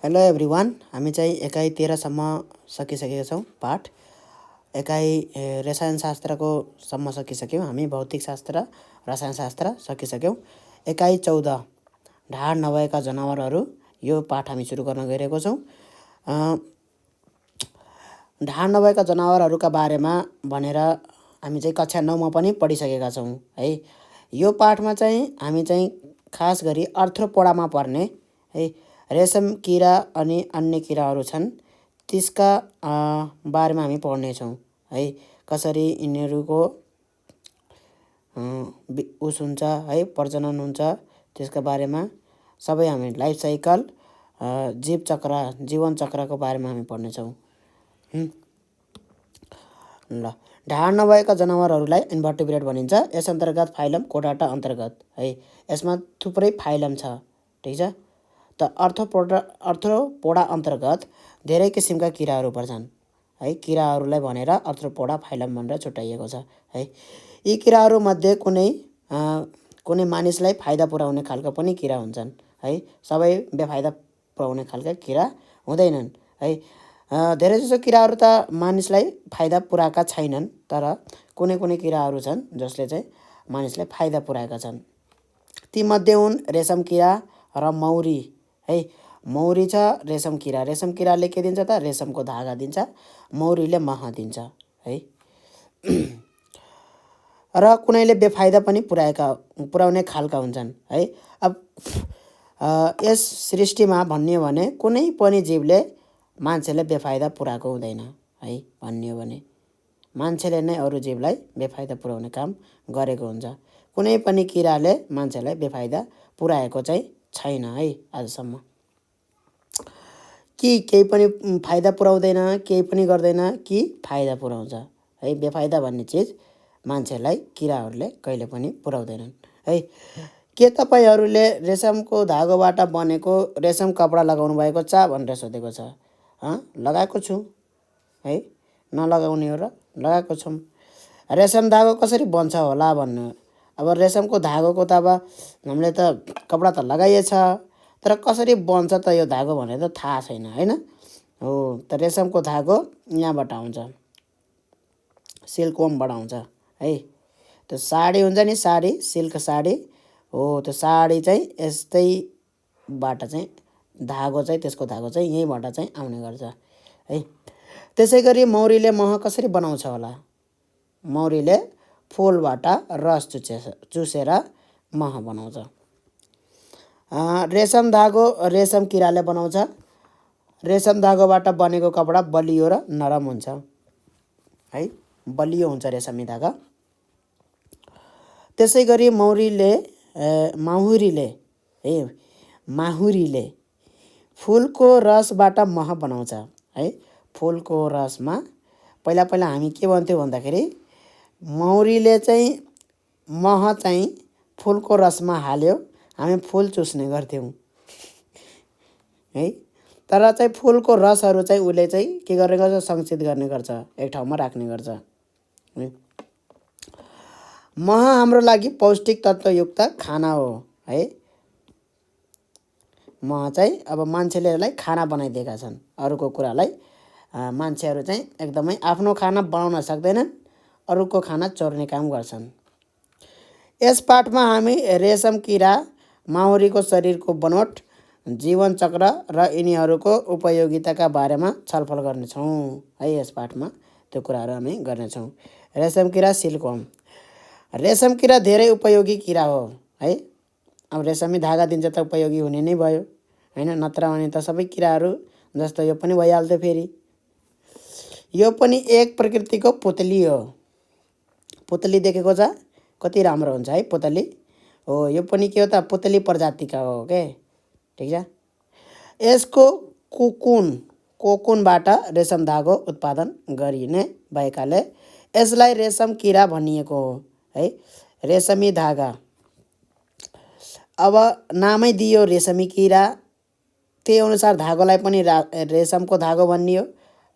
Hello everyone, हामी चाहिँ एकाइ 13सम्म सकिसकेका छौँ पाठ। एकाइ रसायनशास्त्रको सम्म सकिसक्यौँ। हामी भौतिकशास्त्र रसायनशास्त्र सकिसक्यौँ। एकाइ 14 ढाड नभएका जनावरहरू, यो पाठ हामी सुरु गर्न गइरहेको छौँ। ढाड नभएका जनावरहरूका बारेमा भनेर हामी चाहिँ कक्षा 9मा पनि पढिसकेका छौँ है। यो पाठमा चाहिँ हामी चाहिँ खास गरी अर्थ्रोपोडामा पर्ने है रेशम किरा अनि अन्य किराहरू छन्, त्यसका बारेमा हामी पढ्नेछौँ है। कसरी यिनीहरूको उस हुन्छ है, प्रजनन हुन्छ, त्यसका बारेमा सबै हामी लाइफ साइकल, जीवन चक्रको बारेमा हामी पढ्नेछौँ। ल, ढाड नभएका जनावरहरूलाई इन्भर्टिब्रेट भनिन्छ। यस अन्तर्गत फाइलम कोडाटा अन्तर्गत है। यसमा थुप्रै फाइलम छ, ठिक छ। त अर्थ्रोपोडा अन्तर्गत धेरै किसिमका किराहरू पर्छन् है। किराहरूलाई भनेर अर्थ्रोपोडा फाइलम भनेर छुट्याइएको छ है। यी किराहरूमध्ये कुनै मानिसलाई फाइदा पुर्याउने खालका पनि किरा हुन्छन् है। सबै बेफाइदा पुर्याउने खालका किरा हुँदैनन् है। धेरैजसो किराहरू त मानिसलाई फाइदा पुर्याएका छैनन्, तर कुनै कुनै किराहरू छन् जसले चाहिँ मानिसलाई फाइदा पुर्याएका छन्। तीमध्ये हुन् रेशम किरा र मौरी है। मौरी छ रेशम किरा। रेशम किराले के दिन्छ त? रेशमको धागा दिन्छ। मौरीले मह दिन्छ है। र कुनैले बेफाइदा पनि पुर्याउने खालका हुन्छन् है। अब यस सृष्टिमा भन्ने हो भने कुनै पनि जीवले मान्छेले बेफाइदा पुर्याएको हुँदैन है। भन्ने हो भने मान्छेले नै अरू जीवलाई बेफाइदा पुर्याउने काम गरेको हुन्छ। कुनै पनि किराले मान्छेलाई बेफाइदा पुर्याएको चाहिँ छैन है आजसम्म। कि केही पनि फाइदा पुर्याउँदैन, केही पनि गर्दैन, कि फाइदा पुर्याउँछ है। बेफाइदा भन्ने चिज मान्छेलाई किराहरूले कहिले पनि पुर्याउँदैनन् है। के तपाईँहरूले रेशमको धागोबाट बनेको रेशम कपडा लगाउनु भएको छ भनेर सोधेको छ। लगाएको छु है। नलगाउने हो र? लगाएको छौँ। रेशम धागो कसरी बन्छ होला भन्नु। अब रेशमको धागोको त अब हामीले त कपडा त लगाइएछ, तर कसरी बन्छ त यो धागो भनेर त थाहा छैन होइन। हो, त रेशमको धागो यहाँबाट आउँछ, सिल्कवर्मबाट आउँछ है। त्यो साडी हुन्छ नि, साडी, सिल्क साडी हो। त्यो साडी चाहिँ यस्तैबाट चाहिँ धागो चाहिँ, त्यसको धागो चाहिँ यहीँबाट चाहिँ आउने गर्छ है। त्यसै गरी मौरीले मह कसरी बनाउँछ होला? मौरीले फुलबाट रस चुसेर मह बनाउँछ। रेशम धागो रेशम किराले बनाउँछ। रेशम धागोबाट बनेको कपडा बलियो र नरम हुन्छ है। बलियो हुन्छ रेशमी धागा। त्यसै गरी माहुरीले फुलको रसबाट मह बनाउँछ है। फुलको रसमा पहिला हामी के भन्थ्यौँ भन्दाखेरि मौरीले चाहिँ मह चाहिँ फुलको रसमा हाल्यो, हामी फुल चुस्ने गर्थ्यौँ है। तर चाहिँ फुलको रसहरू चाहिँ उसले चाहिँ के गर्ने गर्छ? सङ्चित गर्ने गर्छ, एक ठाउँमा राख्ने गर्छ है। मह हाम्रो लागि पौष्टिक तत्त्वयुक्त खाना हो है। मह चाहिँ अब मान्छेले यसलाई खाना बनाइदिएका छन्। अरूको कुरालाई मान्छेहरू चाहिँ एकदमै आफ्नो खाना बनाउन सक्दैनन्, अरूको खाना चोर्ने काम गर्छन्। यस पाठमा हामी रेशम किरा, माहुरीको शरीरको बनोट, जीवन चक्र र यिनीहरूको उपयोगिताका बारेमा छलफल गर्नेछौँ है। यस पाठमा त्यो कुराहरू हामी गर्नेछौँ। रेशम किरा, सिल्कवर्म। रेशम किरा धेरै उपयोगी किरा हो है। अब रेशमी धागा दिन्छ त उपयोगी हुने नै भयो होइन, नत्र भने त सबै किराहरू जस्तो यो पनि भइहाल्थ्यो। फेरि यो पनि एक प्रकृतिको पुतली हो। पुतली देखेको छ? कति राम्रो हुन्छ है पुतली हो। यो पनि के हो त? पुतली प्रजातिका हो के, ठिक छ। यसको कोकुनबाट रेशम धागो उत्पादन गरिने भएकाले यसलाई रेशम किरा भनिएको हो है। रेशमी धागा, अब नामै दियो रेशमी किरा, त्यही अनुसार धागोलाई पनि रेशमको धागो भनियो।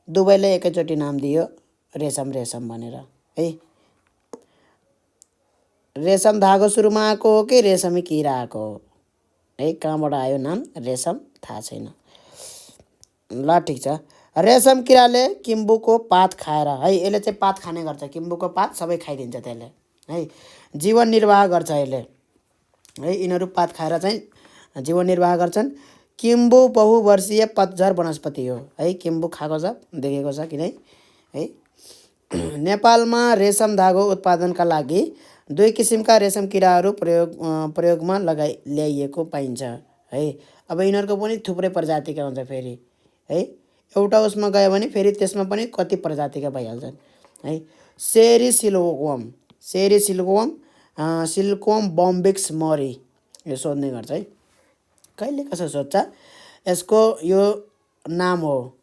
दुवैले एकैचोटि नाम दियो रेशम भनेर है। रेशम धागो सुरुमा आएको हो कि रेशमी किरा आएको हो है? कहाँबाट आयो नाम रेशम थाहा छैन। ल ठिक छ। रेशम किराले किम्बुको पात खाएर है, यसले चाहिँ पात खाने गर्छ, किम्बुको पात सबै खाइदिन्छ त्यसले है, जीवन निर्वाह गर्छ यसले है। यिनीहरू पात खाएर चाहिँ जीवन निर्वाह गर्छन्। किम्बु बहुवर्षीय पतझर वनस्पति हो है, किम्बु खाएको छ, देखेको छ किन है। नेपालमा रेशम धागो उत्पादनका लागि 2 किसिमका रेशम किराहरू प्रयोगमा ल्याइएको पाइन्छ है। अब यिनीहरूको पनि थुप्रै प्रजातिका हुन्छ फेरि है, एउटा उसमा गयो भने फेरि त्यसमा पनि कति प्रजातिका भइहाल्छन् है। सेरी सिल्कवर्म, सेरी सिल्कवर्म, सिल्कवर्म बम्बिक्स मरी, यो सोध्ने गर्छ है, कहिले कसो सोध्छ। यसको यो नाम हो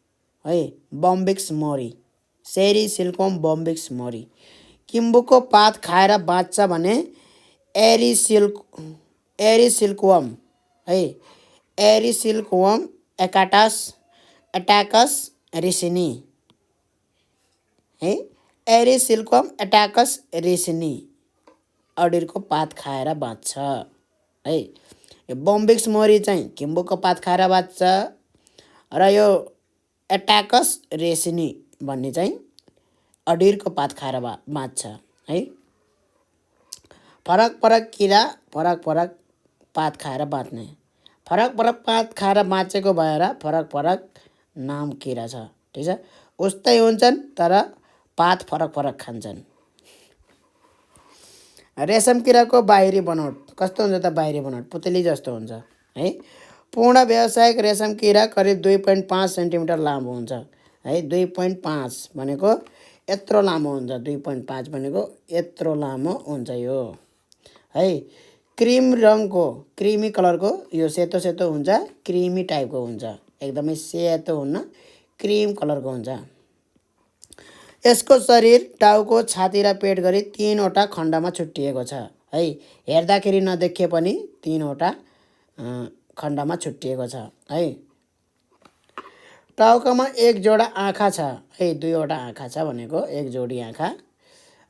है, बम्बिक्स मरी, सेरी सिल्कवर्म बम्बिक्स मरी। किम्बुको पात खाएर बाँच्छ भने एरी सिल्कवर्म है, एरी सिल्कवर्म एटाकस रिसिनी है, एरी सिल्कवर्म एटाकस रिसिनी अडिरको पात खाएर बाँच्छ है। यो बम्बिक्स मरी चाहिँ किम्बुको पात खाएर बाँच्छ र यो एटाकस रेसिनी भन्ने चाहिँ अडिरको पात खाएर बाँच्छ है। फरक फरक किरा फरक फरक पात खाएर बाँच्ने, फरक फरक पात खाएर बाँचेको भएर फरक फरक नाम किरा छ, ठिक छ। उस्तै हुन्छन् तर पात फरक फरक खान्छन्। रेशम किराको बाहिरी बनोट कस्तो हुन्छ त? बाहिरी बनोट पुतली जस्तो हुन्छ है। पूर्ण व्यावसायिक रेशम किरा करिब 2.5 सेन्टिमिटर लामो हुन्छ है। 2.5 भनेको यत्रो लामो हुन्छ, 2.5 भनेको यत्रो लामो हुन्छ यो है। क्रिम रङको, क्रिमी कलरको, यो सेतो सेतो हुन्छ, क्रिमी टाइपको हुन्छ, एकदमै सेतो हुन्न, क्रिम कलरको हुन्छ। यसको शरीर टाउको, छाती र पेट गरी 3वटा खण्डमा छुट्टिएको छ है। हेर्दाखेरि नदेखिए पनि 3वटा खण्डमा छुट्टिएको छ है। टाउकोमा 1 जोडा आँखा छ है, 2वटा आँखा छ भनेको, 1 जोडी आँखा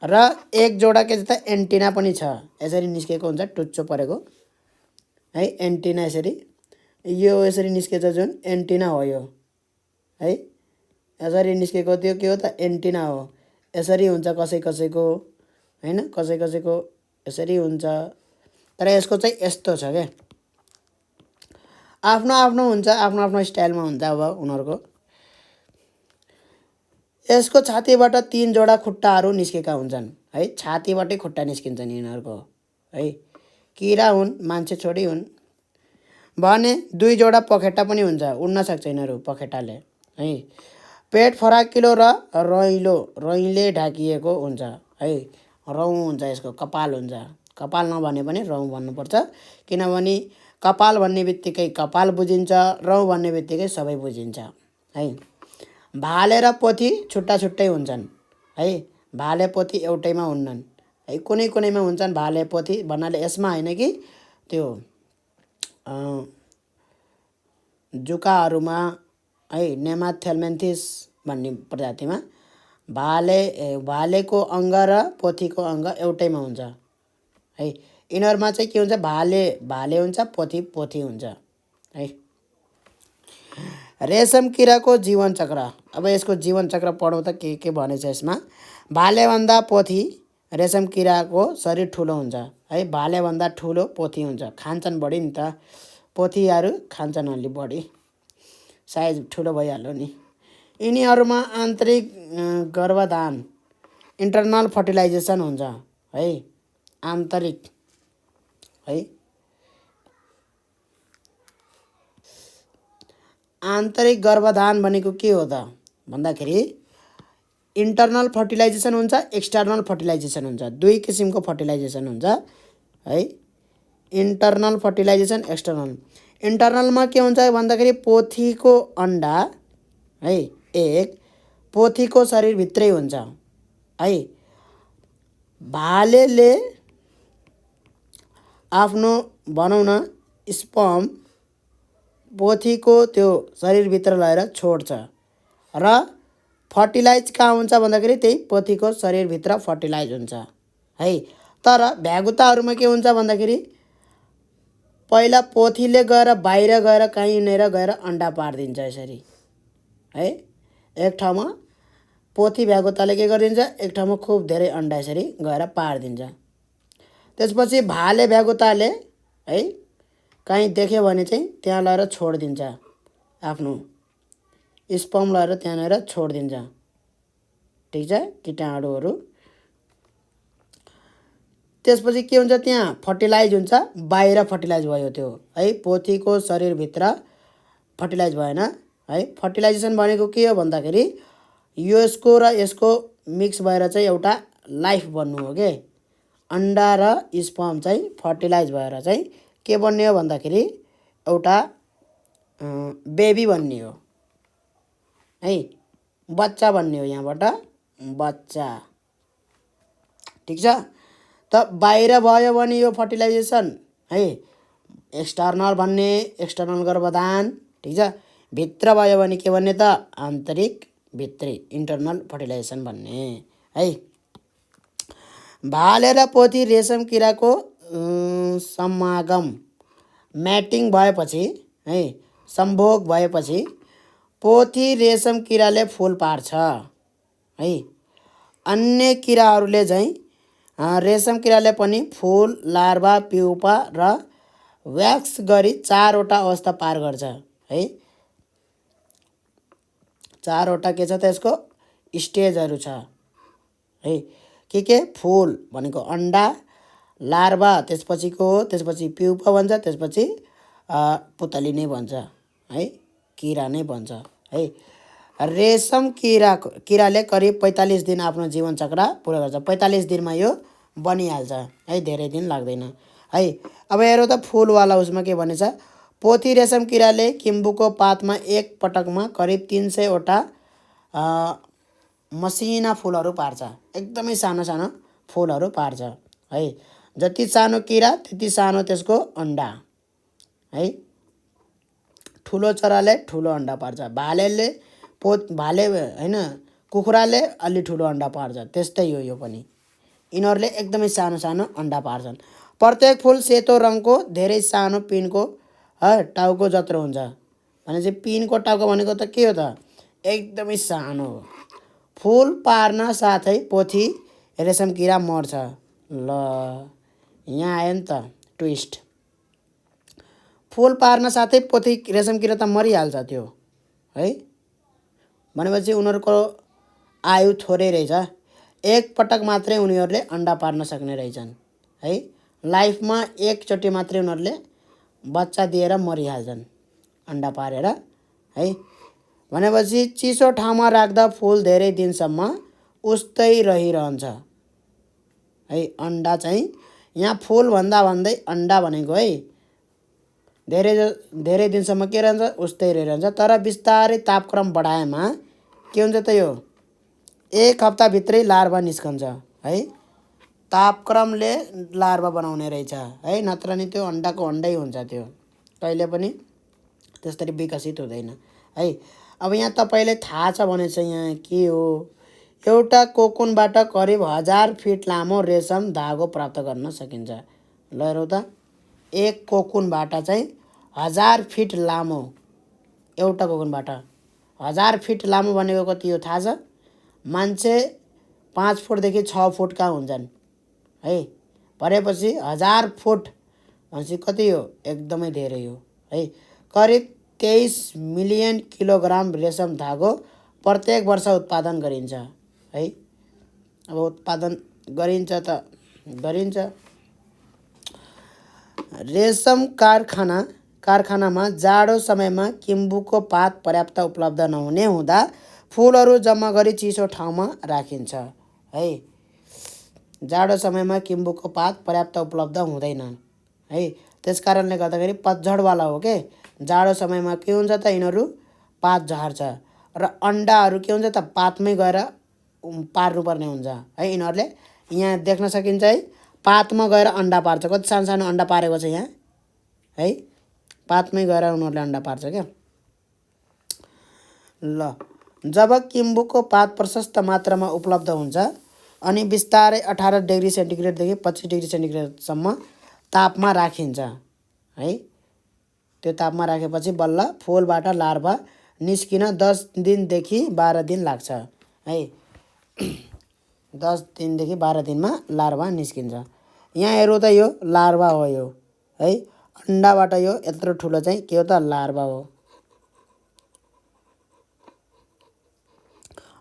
र 1 जोडा के जस्तो एन्टिना पनि छ, यसरी निस्केको हुन्छ, टुच्चो परेको है एन्टिना। यसरी यो यसरी निस्केछ जुन एन्टिना हो यो है, यसरी निस्केको त्यो के हो त? एन्टिना हो। यसरी हुन्छ कसै कसैको हैन, कसै कसैको यसरी हुन्छ, तर यसको चाहिँ यस्तो छ के, आफ्नो आफ्नो हुन्छ, आफ्नो आफ्नो स्टाइलमा हुन्छ अब उनीहरूको। यसको छातीबाट 3 जोडा खुट्टाहरू निस्केका हुन्छन् है, छातीबाटै खुट्टा निस्किन्छन् यिनीहरूको है। किरा हुन्, मान्छे छोडी हुन् भने 2 जोडा पखेटा पनि हुन्छ, उड्न सक्छ यिनीहरू पखेटाले है। पेट फराकिलो र रौँले ढाकिएको हुन्छ है, रौँ हुन्छ यसको, कपाल हुन्छ, कपाल नभने पनि रौँ भन्नुपर्छ, किनभने कपाल भन्ने बित्तिकै कपाल बुझिन्छ, रौँ भन्ने बित्तिकै सबै बुझिन्छ है। भाले र पोथी छुट्टा छुट्टै हुन्छन् है, भाले पोथी एउटैमा हुन्नन् है, कुनै कुनैमा हुन्छन् भाले पोथी भन्नाले यसमा होइन कि त्यो जुकाहरूमा है, नेमाथेल्मेन्थिस भन्ने प्रजातिमा भालेको अङ्ग र पोथीको अङ्ग एउटैमा हुन्छ है। यिनीहरूमा चाहिँ के हुन्छ? भाले हुन्छ, पोथी हुन्छ है। रेशम किराको जीवन चक्र, अब यसको जीवन चक्र पढौँ त के भनेछ यसमा। भालेभन्दा पोथी, रेशम किराको शरीर ठुलो हुन्छ है, भालेभन्दा ठुलो पोथी हुन्छ, खान्छन् बढी नि त, पोथीहरू खान्छन् अलि बढी, साइज ठुलो भइहाल्यो नि। यिनीहरूमा आन्तरिक गर्भधान, इन्टरनल फर्टिलाइजेसन हुन्छ है, आन्तरिक है। आन्तरिक गर्भधान भनेको के हो त भन्दाखेरि इन्टरनल फर्टिलाइजेसन हुन्छ, एक्सटर्नल फर्टिलाइजेसन हुन्छ, 2 किसिमको फर्टिलाइजेसन हुन्छ है। Internal fertilisation, external. इन्टरनलमा के हुन्छ भन्दाखेरि पोथीको अन्डा है, एक पोथीको शरीरभित्रै हुन्छ है। भालेले आफ्नो भनौँ न स्पर्म पोथीको त्यो शरीरभित्र लगेर छोड्छ र फर्टिलाइज कहाँ हुन्छ भन्दाखेरि त्यही पोथीको शरीरभित्र फर्टिलाइज हुन्छ है। तर भ्यागुताहरूमा के हुन्छ भन्दाखेरि पहिला पोथीले गएर बाहिर गएर कहीँनिर गएर अन्डा पारिदिन्छ यसरी है। एक ठाउँमा पोथी भ्यागुताले के गरिदिन्छ, एक ठाउँमा खुब धेरै अन्डा यसरी गएर पारिदिन्छ। त्यसपछि भाले भ्यागुताले है कहीँ देख्यो भने चाहिँ त्यहाँ लगेर छोडिदिन्छ, आफ्नो स्पर्म लगेर त्यहाँनिर छोडिदिन्छ, ठिक छ, कीटाणुहरू। त्यसपछि के हुन्छ, त्यहाँ फर्टिलाइज हुन्छ, बाहिर फर्टिलाइज भयो त्यो है, पोथीको शरीरभित्र फर्टिलाइज भएन है। फर्टिलाइजेसन भनेको के हो भन्दाखेरि यसको र यसको मिक्स भएर चाहिँ एउटा लाइफ बन्नु हो के। अन्डा र स्पर्म चाहिँ फर्टिलाइज भएर चाहिँ के बन्ने हो भन्दाखेरि एउटा बेबी बन्ने हो है, बच्चा बन्ने हो, यहाँबाट बच्चा, ठिक छ। त बाहिर भयो भने यो फर्टिलाइजेसन है, एक्सटर्नल भन्ने, एक्सटर्नल गर्भधान, ठिक छ। भित्र भयो भने के भन्ने त, आन्तरिक भित्री, इन्टरनल फर्टिलाइजेसन भन्ने है। भाले र पोथी रेशम किराको समागम, म्याटिङ भएपछि है, सम्भोग भएपछि पोथी रेशम किराले फुल पार्छ है। अन्य किराहरूले चाहिँ रेशम किराले पनि फुल, लार्भा, प्युपा र व्याक्स गरी 4वटा अवस्था पार गर्छ है। 4वटा के छ त यसको स्टेजहरू छ है। के फुल भनेको अन्डा, लार्भा त्यसपछि प्युपा भन्छ, त्यसपछि पुतली नै भन्छ है, किरा नै भन्छ है। रेशम किराले करिब 45 दिन आफ्नो जीवन चक्र पुरा गर्छ। 45 दिनमा यो बनिहाल्छ है, धेरै दिन लाग्दैन है। अब हेरौँ त फुलवाला उसमा के भनेछ, पोथी रेशम किराले किम्बुको पातमा एक पटकमा करिब 300वटा मसिना फुलहरू पार्छ, एकदमै सानो सानो फुलहरू पार्छ है। जति सानो किरा त्यति सानो त्यसको अन्डा है। ठुलो चराले ठुलो अन्डा पार्छ, भाले हैन, कुखुराले अलि ठुलो अन्डा पार्छ, त्यस्तै हो यो पनि। यिनीहरूले एकदमै सानो सानो अन्डा पार्छन्। प्रत्येक फुल सेतो रङको धेरै सानो पिनको टाउको जत्रो हुन्छ। भनेपछि पिनको टाउको भनेको त के हो त, एकदमै सानो हो। फुल पार्न साथै पोथी रेशम किरा मर्छ। ल यहाँ आयो नि त ट्विस्ट। फुल पार्न साथै पोथी रेशम किरा त मरिहाल्छ त्यो है। भनेपछि उनीहरूको आयु थोरै रहेछ, एक पटक मात्रै उनीहरूले अन्डा पार्न सक्ने रहेछन् है। लाइफमा एकचोटि मात्रै उनीहरूले बच्चा दिएर मरिहाल्छन् अन्डा पारेर है। भनेपछि चिसो ठाउँमा राख्दा फुल धेरै दिनसम्म उस्तै रहिरहन्छ है। अन्डा चाहिँ यहाँ फुल भन्दा भन्दै अन्डा भनेको है, धेरै दिनसम्म के रहन्छ, उस्तै रहिरहन्छ। तर बिस्तारै तापक्रम बढाएमा के हुन्छ त, यो 1 हप्ताभित्रै लार्भा निस्कन्छ है। तापक्रमले लार्भा बनाउने रहेछ है, नत्र नि त्यो अन्डाको अन्डै हुन्छ, त्यो कहिले पनि त्यसरी विकसित हुँदैन है। अब यहाँ तपाईँलाई थाहा छ भने चाहिँ यहाँ के हो, एउटा कोकुनबाट करिब 1000 फिट लामो रेशम धागो प्राप्त गर्न सकिन्छ। ल हेरौँ त, एक कोकुनबाट चाहिँ 1000 फिट लामो, एउटा कोकुनबाट 1000 फिट लामो भनेको कति हो थाहा छ? मान्छे 5 फुटदेखि 6 फुटका हुन्छन् है। भनेपछि 1000 फुट भनेपछि कति हो, एकदमै धेरै हो है। करिब 23 मिलियन किलोग्राम रेशम धागो प्रत्येक वर्ष उत्पादन गरिन्छ है। अब उत्पादन गरिन्छ त गरिन्छ। रेशम कारखानामा जाडो समयमा किम्बुको पात पर्याप्त उपलब्ध नहुने हुँदा फुलहरू जम्मा गरी चिसो ठाउँमा राखिन्छ है। जाडो समयमा किम्बुको पात पर्याप्त उपलब्ध हुँदैन है, त्यस कारणले गर्दाखेरि पतझडवाला हो के। जाडो समयमा के हुन्छ त, यिनीहरू पात झर्छ र अन्डाहरू के हुन्छ त, पातमै गएर पार्नुपर्ने हुन्छ है। यिनीहरूले यहाँ देख्न सकिन्छ है, पातमा गएर अन्डा पार्छ। कति सानो सानो अन्डा पारेको छ यहाँ है, पातमै गएर उनीहरूले अन्डा पार्छ क्या। ल जब किम्बुको पात प्रशस्त मात्रामा उपलब्ध हुन्छ अनि बिस्तारै 18 डिग्री सेन्टिग्रेडदेखि 25 डिग्री सेन्टिग्रेडसम्म तापमा राखिन्छ है। त्यो तापमा राखेपछि बल्ल फुलबाट लार्भा निस्किन 10 दिनदेखि 12 दिन लाग्छ है। 10 दिनदेखि 12 दिनमा लार्भा निस्किन्छ। यहाँ हेरौँ त यो लार्भा हो यो है। अन्डाबाट यो यत्रो ठुलो चाहिँ के हो त लार्भा हो।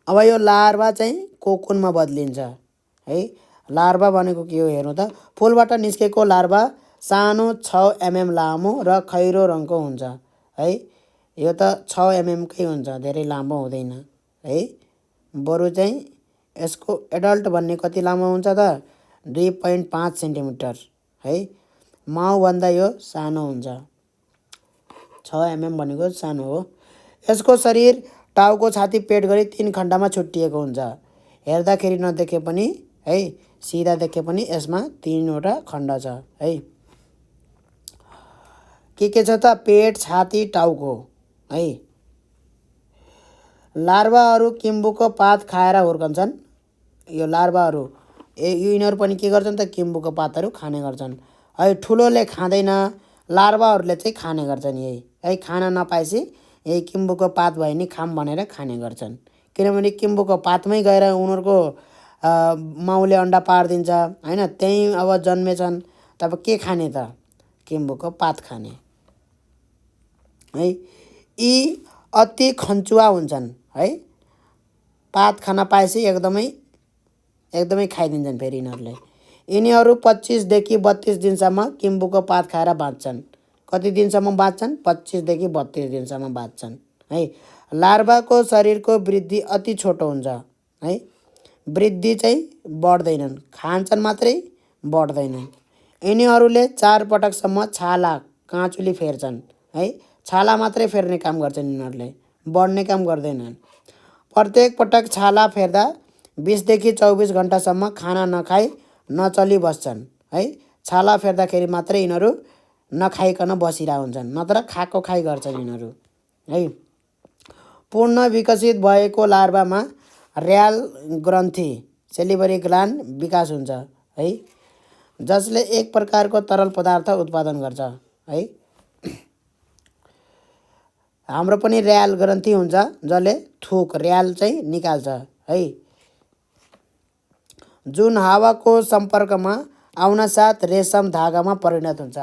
अब यो लार्भा चाहिँ कोकुनमा बदलिन्छ है। लार्भा भनेको के हो हेर्नु त। फुलबाट निस्केको लार्भा सानो 6 mm लामो र खैरो रङको हुन्छ है। यो त 6 mm कै हुन्छ, धेरै लामो हुँदैन है। बरु चाहिँ यसको एडल्ट भन्ने कति लामो हुन्छ त 2.5 सेन्टिमिटर है। माउभन्दा यो सानो हुन्छ। 6 mm भनेको सानो हो। यसको शरीर टाउको, छाती, पेट गरी 3 खण्डमा छुट्टिएको हुन्छ। हेर्दाखेरि नदेखे पनि है, सिधा देखे पनि यसमा 3वटा खण्ड छ है। के छ त पेट, छाती, टाउको है। लार्भाहरू किम्बुको पात खाएर हुर्कन्छन्। यो लार्भाहरू यिनीहरू पनि के गर्छन् त किम्बुको पातहरू खाने गर्छन् है। ठुलोले खाँदैन, लार्भाहरूले चाहिँ खाने गर्छन् यही है। खान नपाएपछि यही किम्बुको पात भयो नि खाम भनेर खाने गर्छन्। किनभने किम्बुको पातमै गएर उनीहरूको माउले अन्डा पारिदिन्छ हैन। त्यहीँ अब जन्मेछन् तब के खाने त किम्बुको पात खाने है। यी अति खन्चुवा हुन्छन् है। पात खान पाएपछि एकदमै खाइदिन्छन् फेरि यिनीहरूले। यिनीहरू 25 देखि 32 दिनसम्म किम्बुको पात खाएर बाँच्छन्। कति दिनसम्म बाँच्छन्? 25 देखि 32 दिनसम्म बाँच्छन् है। लार्भाको शरीरको वृद्धि अति छोटो हुन्छ है। वृद्धि चाहिँ बढ्दैनन्, खान्छन् मात्रै, बढ्दैनन्। यिनीहरूले 4 पटकसम्म छाला काँचुली फेर्छन् है। छाला मात्रै फेर्ने काम गर्छन् यिनीहरूले, बढ्ने काम गर्दैनन्। प्रत्येक पटक छाला फेर्दा 20 देखि 24 घण्टासम्म खाना नखाई नचली बस्छन् है। छाला फेर्दाखेरि मात्रै यिनीहरू नखाइकन बसिरहेको हुन्छन्, नत्र खाएको खाइ गर्छन् यिनीहरू है। पूर्ण विकसित भएको लार्भामा र्याल ग्रन्थि सेलिभरी ग्ल्यान्ड विकास हुन्छ है, जसले एक प्रकारको तरल पदार्थ उत्पादन गर्छ है। हाम्रो पनि र्याल ग्रन्थि हुन्छ जसले थुक र्याल चाहिँ निकाल्छ है। जुन हावाको सम्पर्कमा आउन साथ रेशम धागामा परिणत हुन्छ।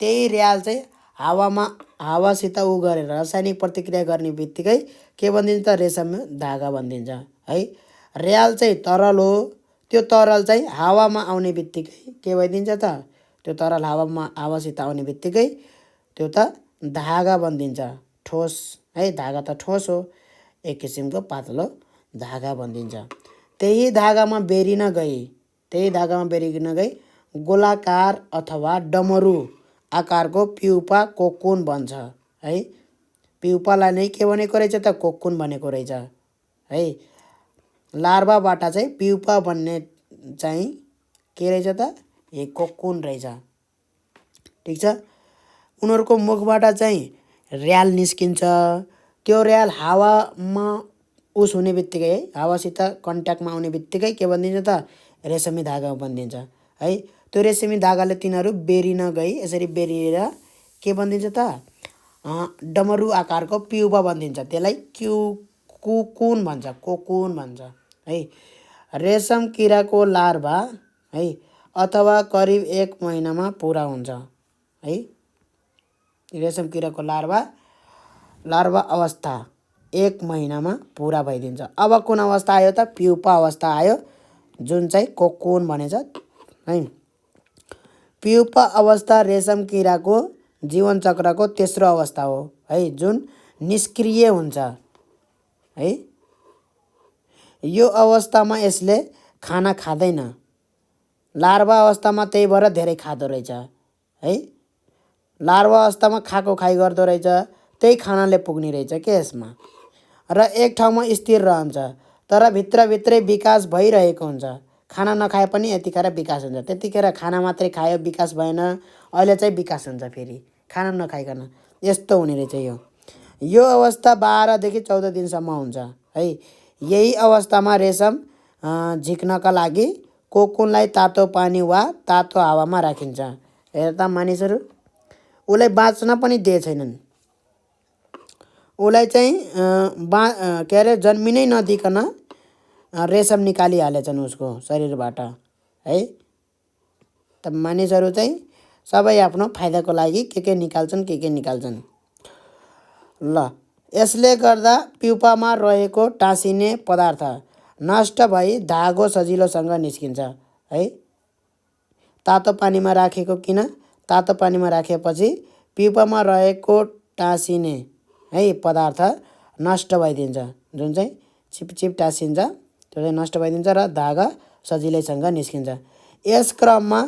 त्यही र्याल चाहिँ हावासित उ गरेर रासायनिक प्रतिक्रिया गर्ने बित्तिकै के बनिन्छ त रेशम धागा बनिन्छ है। र्याल चाहिँ तरल हो। त्यो तरल चाहिँ हावामा आउने बित्तिकै के भइदिन्छ त त्यो तरल हावासित आउने बित्तिकै त्यो त धागा बनिन्छ, ठोस है। धागा त ठोस हो, एक किसिमको पातलो धागा बनिन्छ। त्यही धागामा बेरिन गई गोलाकार अथवा डमरू आकारको प्युपा कोकुन बन्छ है। प्युपालाई नै के भनेको रहेछ त कोकुन भनेको रहेछ है। लार्भाबाट चाहिँ प्युपा बन्ने चाहिँ के रहेछ त ए कोकुन रहेछ। ठिक छ। उनीहरूको मुखबाट चाहिँ र्याल निस्किन्छ। त्यो र्याल हावामा उस हुने बित्तिकै है, हावासित कन्ट्याक्टमा आउने बित्तिकै के बनिदिन्छ त रेशमी धागा बनिदिन्छ है। त्यो रेशमी धागाले तिनीहरू बेरिन गई यसरी बेरिएर के बनिदिन्छ त डमरू आकारको प्युपा बनिदिन्छ। त्यसलाई कोकुन भन्छ है। रेशम किराको लार्भा है अथवा करिब 1 महिनामा पुरा हुन्छ है। रेशम किराको लार्भा अवस्था 1 महिनामा पुरा भइदिन्छ। अब कुन अवस्था आयो त प्युपा अवस्था आयो, जुन चाहिँ कोकुन भनेछ है। प्युपा अवस्था रेशम किराको जीवन चक्रको तेस्रो अवस्था हो है, जुन निष्क्रिय हुन्छ है। यो अवस्थामा यसले खाना खाँदैन। लार्भा अवस्थामा त्यही भएर धेरै खाँदो रहेछ है। लार्भा अवस्थामा खाएको खाइ गर्दो रहेछ, त्यही खानाले पुग्ने रहेछ के यसमा, र एक ठाउँमा स्थिर रहन्छ। तर भित्रभित्रै विकास भइरहेको हुन्छ। खाना नखाए पनि यतिखेर विकास हुन्छ, त्यतिखेर खाना मात्रै खायो विकास भएन, अहिले चाहिँ विकास हुन्छ फेरि खाना नखाइकन। यस्तो हुने रहेछ यो अवस्था 12 देखि 14 दिनसम्म हुन्छ है। यही अवस्थामा रेशम झिक्नका लागि कोकुनलाई तातो पानी वा तातो हावामा राखिन्छ। हेर त मानिसहरू उसलाई बाँच्न पनि दिए छैनन्। उसलाई चाहिँ के अरे जन्मिनै नदिकन रेशम निकालिहालेछन् उसको शरीरबाट है। त मानिसहरू चाहिँ सबै आफ्नो फाइदाको लागि के निकाल्छन् के निकाल्छन्। ल यसले गर्दा प्युपामा रहेको टाँसिने पदार्थ नष्ट भई धागो सजिलोसँग निस्किन्छ है। तातो पानीमा राखेको किन? तातो पानीमा राखेपछि प्युपामा रहेको टाँसिने है पदार्थ नष्ट भइदिन्छ, जुन चाहिँ चिपचिप टाँसिन्छ त्यो चाहिँ नष्ट भइदिन्छ र धागा सजिलैसँग निस्किन्छ। यस क्रममा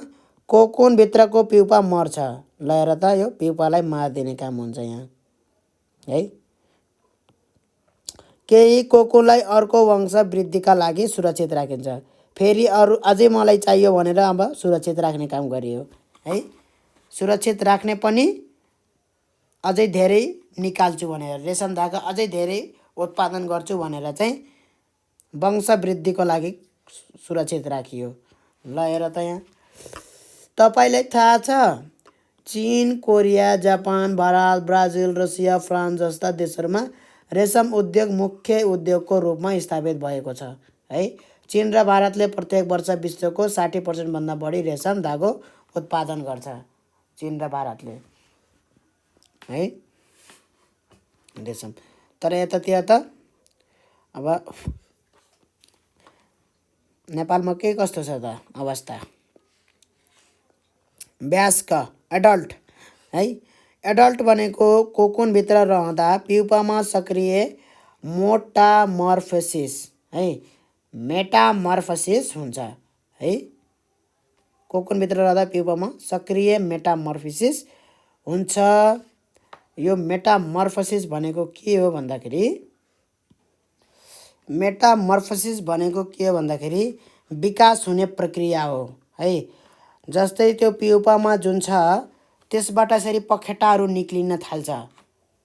कोकुनभित्रको प्युपा मर्छ। ल हेर त यो प्युपालाई मारिदिने काम हुन्छ यहाँ है। केही कोकुनलाई अर्को वंश वृद्धिका लागि सुरक्षित राखिन्छ। फेरि अरू अझै मलाई चाहियो भनेर अब सुरक्षित राख्ने काम गरियो है। सुरक्षित राख्ने पनि अझै धेरै निकाल्छु भनेर, रेशम धागा अझै धेरै उत्पादन गर्छु भनेर चाहिँ वंश वृद्धिको लागि सुरक्षित राखियो। ल हेर त यहाँ तपाईलाई थाहा छ चीन, Korea, Japan, Bharat, Brazil, Russia, France जस्ता देशहरूमा रेशम उद्योग मुख्य उद्योगको रूपमा स्थापित भएको छ है। चीन र भारतले प्रत्येक वर्ष विश्वको 60% भन्दा बढी रेशम धागो उत्पादन गर्छ, चीन र भारतले है रेशम। तर यतातिर त अब नेपालमा के कस्तो छ त अवस्था? वयस्क एडल्ट है। एडल्ट भनेको कोकुनभित्र रहँदा प्युपामा सक्रिय मोटामर्फोसिस है, मेटामर्फोसिस हुन्छ है। कोकुनभित्र रहँदा प्युपामा सक्रिय मेटामर्फोसिस हुन्छ। यो मेटामर्फोसिस भनेको के हो भन्दाखेरि, मेटामर्फोसिस भनेको के हो भन्दाखेरि विकास हुने प्रक्रिया हो है। जस्तै त्यो प्युपामा जुन छ त्यसबाट यसरी पखेटाहरू निक्लिन थाल्छ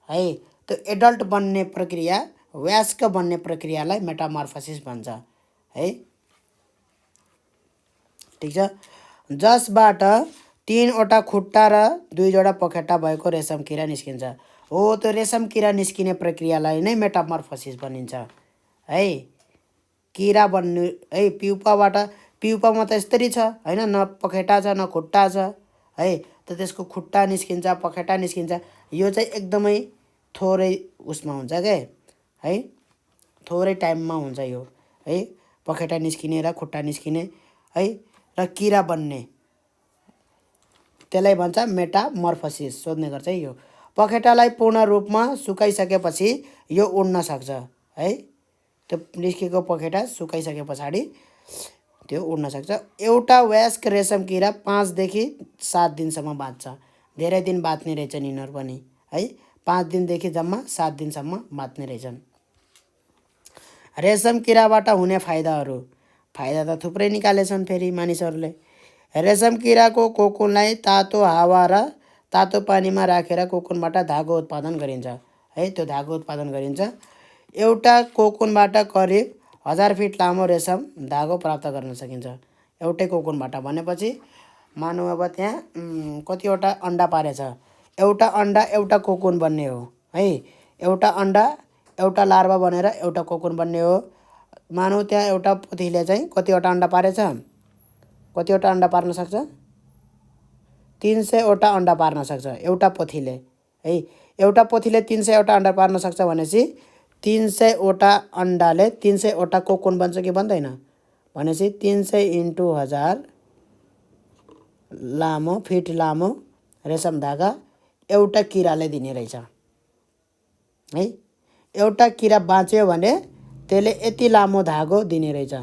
है। त्यो एडल्ट बन्ने प्रक्रिया, वयस्क बन्ने प्रक्रियालाई मेटामर्फोसिस भन्छ है। ठिक छ। जसबाट 3वटा खुट्टा र 2 जोडा पखेटा भएको रेशम किरा निस्किन्छ। हो त्यो रेशम किरा निस्किने प्रक्रियालाई नै मेटामर्फोसिस भनिन्छ है। किरा बन्नु है प्युपाबाट। प्युपामा त यस्तरी छ हैन, न पखेटा छ न खुट्टा छ है। त त्यसको खुट्टा निस्किन्छ, पखेटा निस्किन्छ। यो चाहिँ एकदमै थोरै उसमा हुन्छ के है, थोरै टाइममा हुन्छ यो है। पखेटा निस्किने र खुट्टा निस्किने है र किरा बन्ने, त्यसलाई भन्छ मेटामर्फोसिस। सोध्ने गर्छ है यो। पखेटालाई पूर्ण रूपमा सुकाइसकेपछि यो उड्न सक्छ है। त्यो निस्केको पखेटा सुकाइसके पछाडि त्यो उड्न सक्छ। एउटा वयस्क रेशम किरा 5 देखि 7 दिनसम्म बाँच्छ। धेरै दिन बाँच्ने रहेछन् यिनीहरू पनि है। 5 दिनदेखि जम्मा 7 दिनसम्म बाँच्ने रहेछन्। रेशम किराबाट हुने फाइदाहरू, फाइदा त थुप्रै निकालेछन् फेरि मानिसहरूले। रेशम किराको कोकुनलाई तातो हावा र तातो पानीमा राखेर कोकुनबाट धागो उत्पादन गरिन्छ है। त्यो धागो उत्पादन गरिन्छ। एउटा कोकुनबाट करिब 1000 फिट लामो रेशम धागो प्राप्त गर्न सकिन्छ एउटै कोकुनबाट। भनेपछि मानौँ अब त्यहाँ कतिवटा अन्डा पारेछ, एउटा अन्डा एउटा कोकुन बन्ने हो है। एउटा अन्डा एउटा लार्भा बनेर एउटा कोकुन बन्ने हो। मानौँ त्यहाँ एउटा पोथीले चाहिँ कतिवटा अन्डा पारेछ, कतिवटा अन्डा पार्न सक्छ? 300वटा अन्डा पार्न सक्छ एउटा पोथीले है। एउटा पोथीले 300वटा अन्डा पार्न सक्छ भनेपछि 300वटा अन्डाले 300वटा कोकुन बन्छ कि बन्दैन? भनेपछि 300 × 1000 लामो फिट लामो रेशम धागा एउटा किराले दिने रहेछ है। एउटा किरा बाँच्यो भने त्यसले यति लामो धागो दिने रहेछ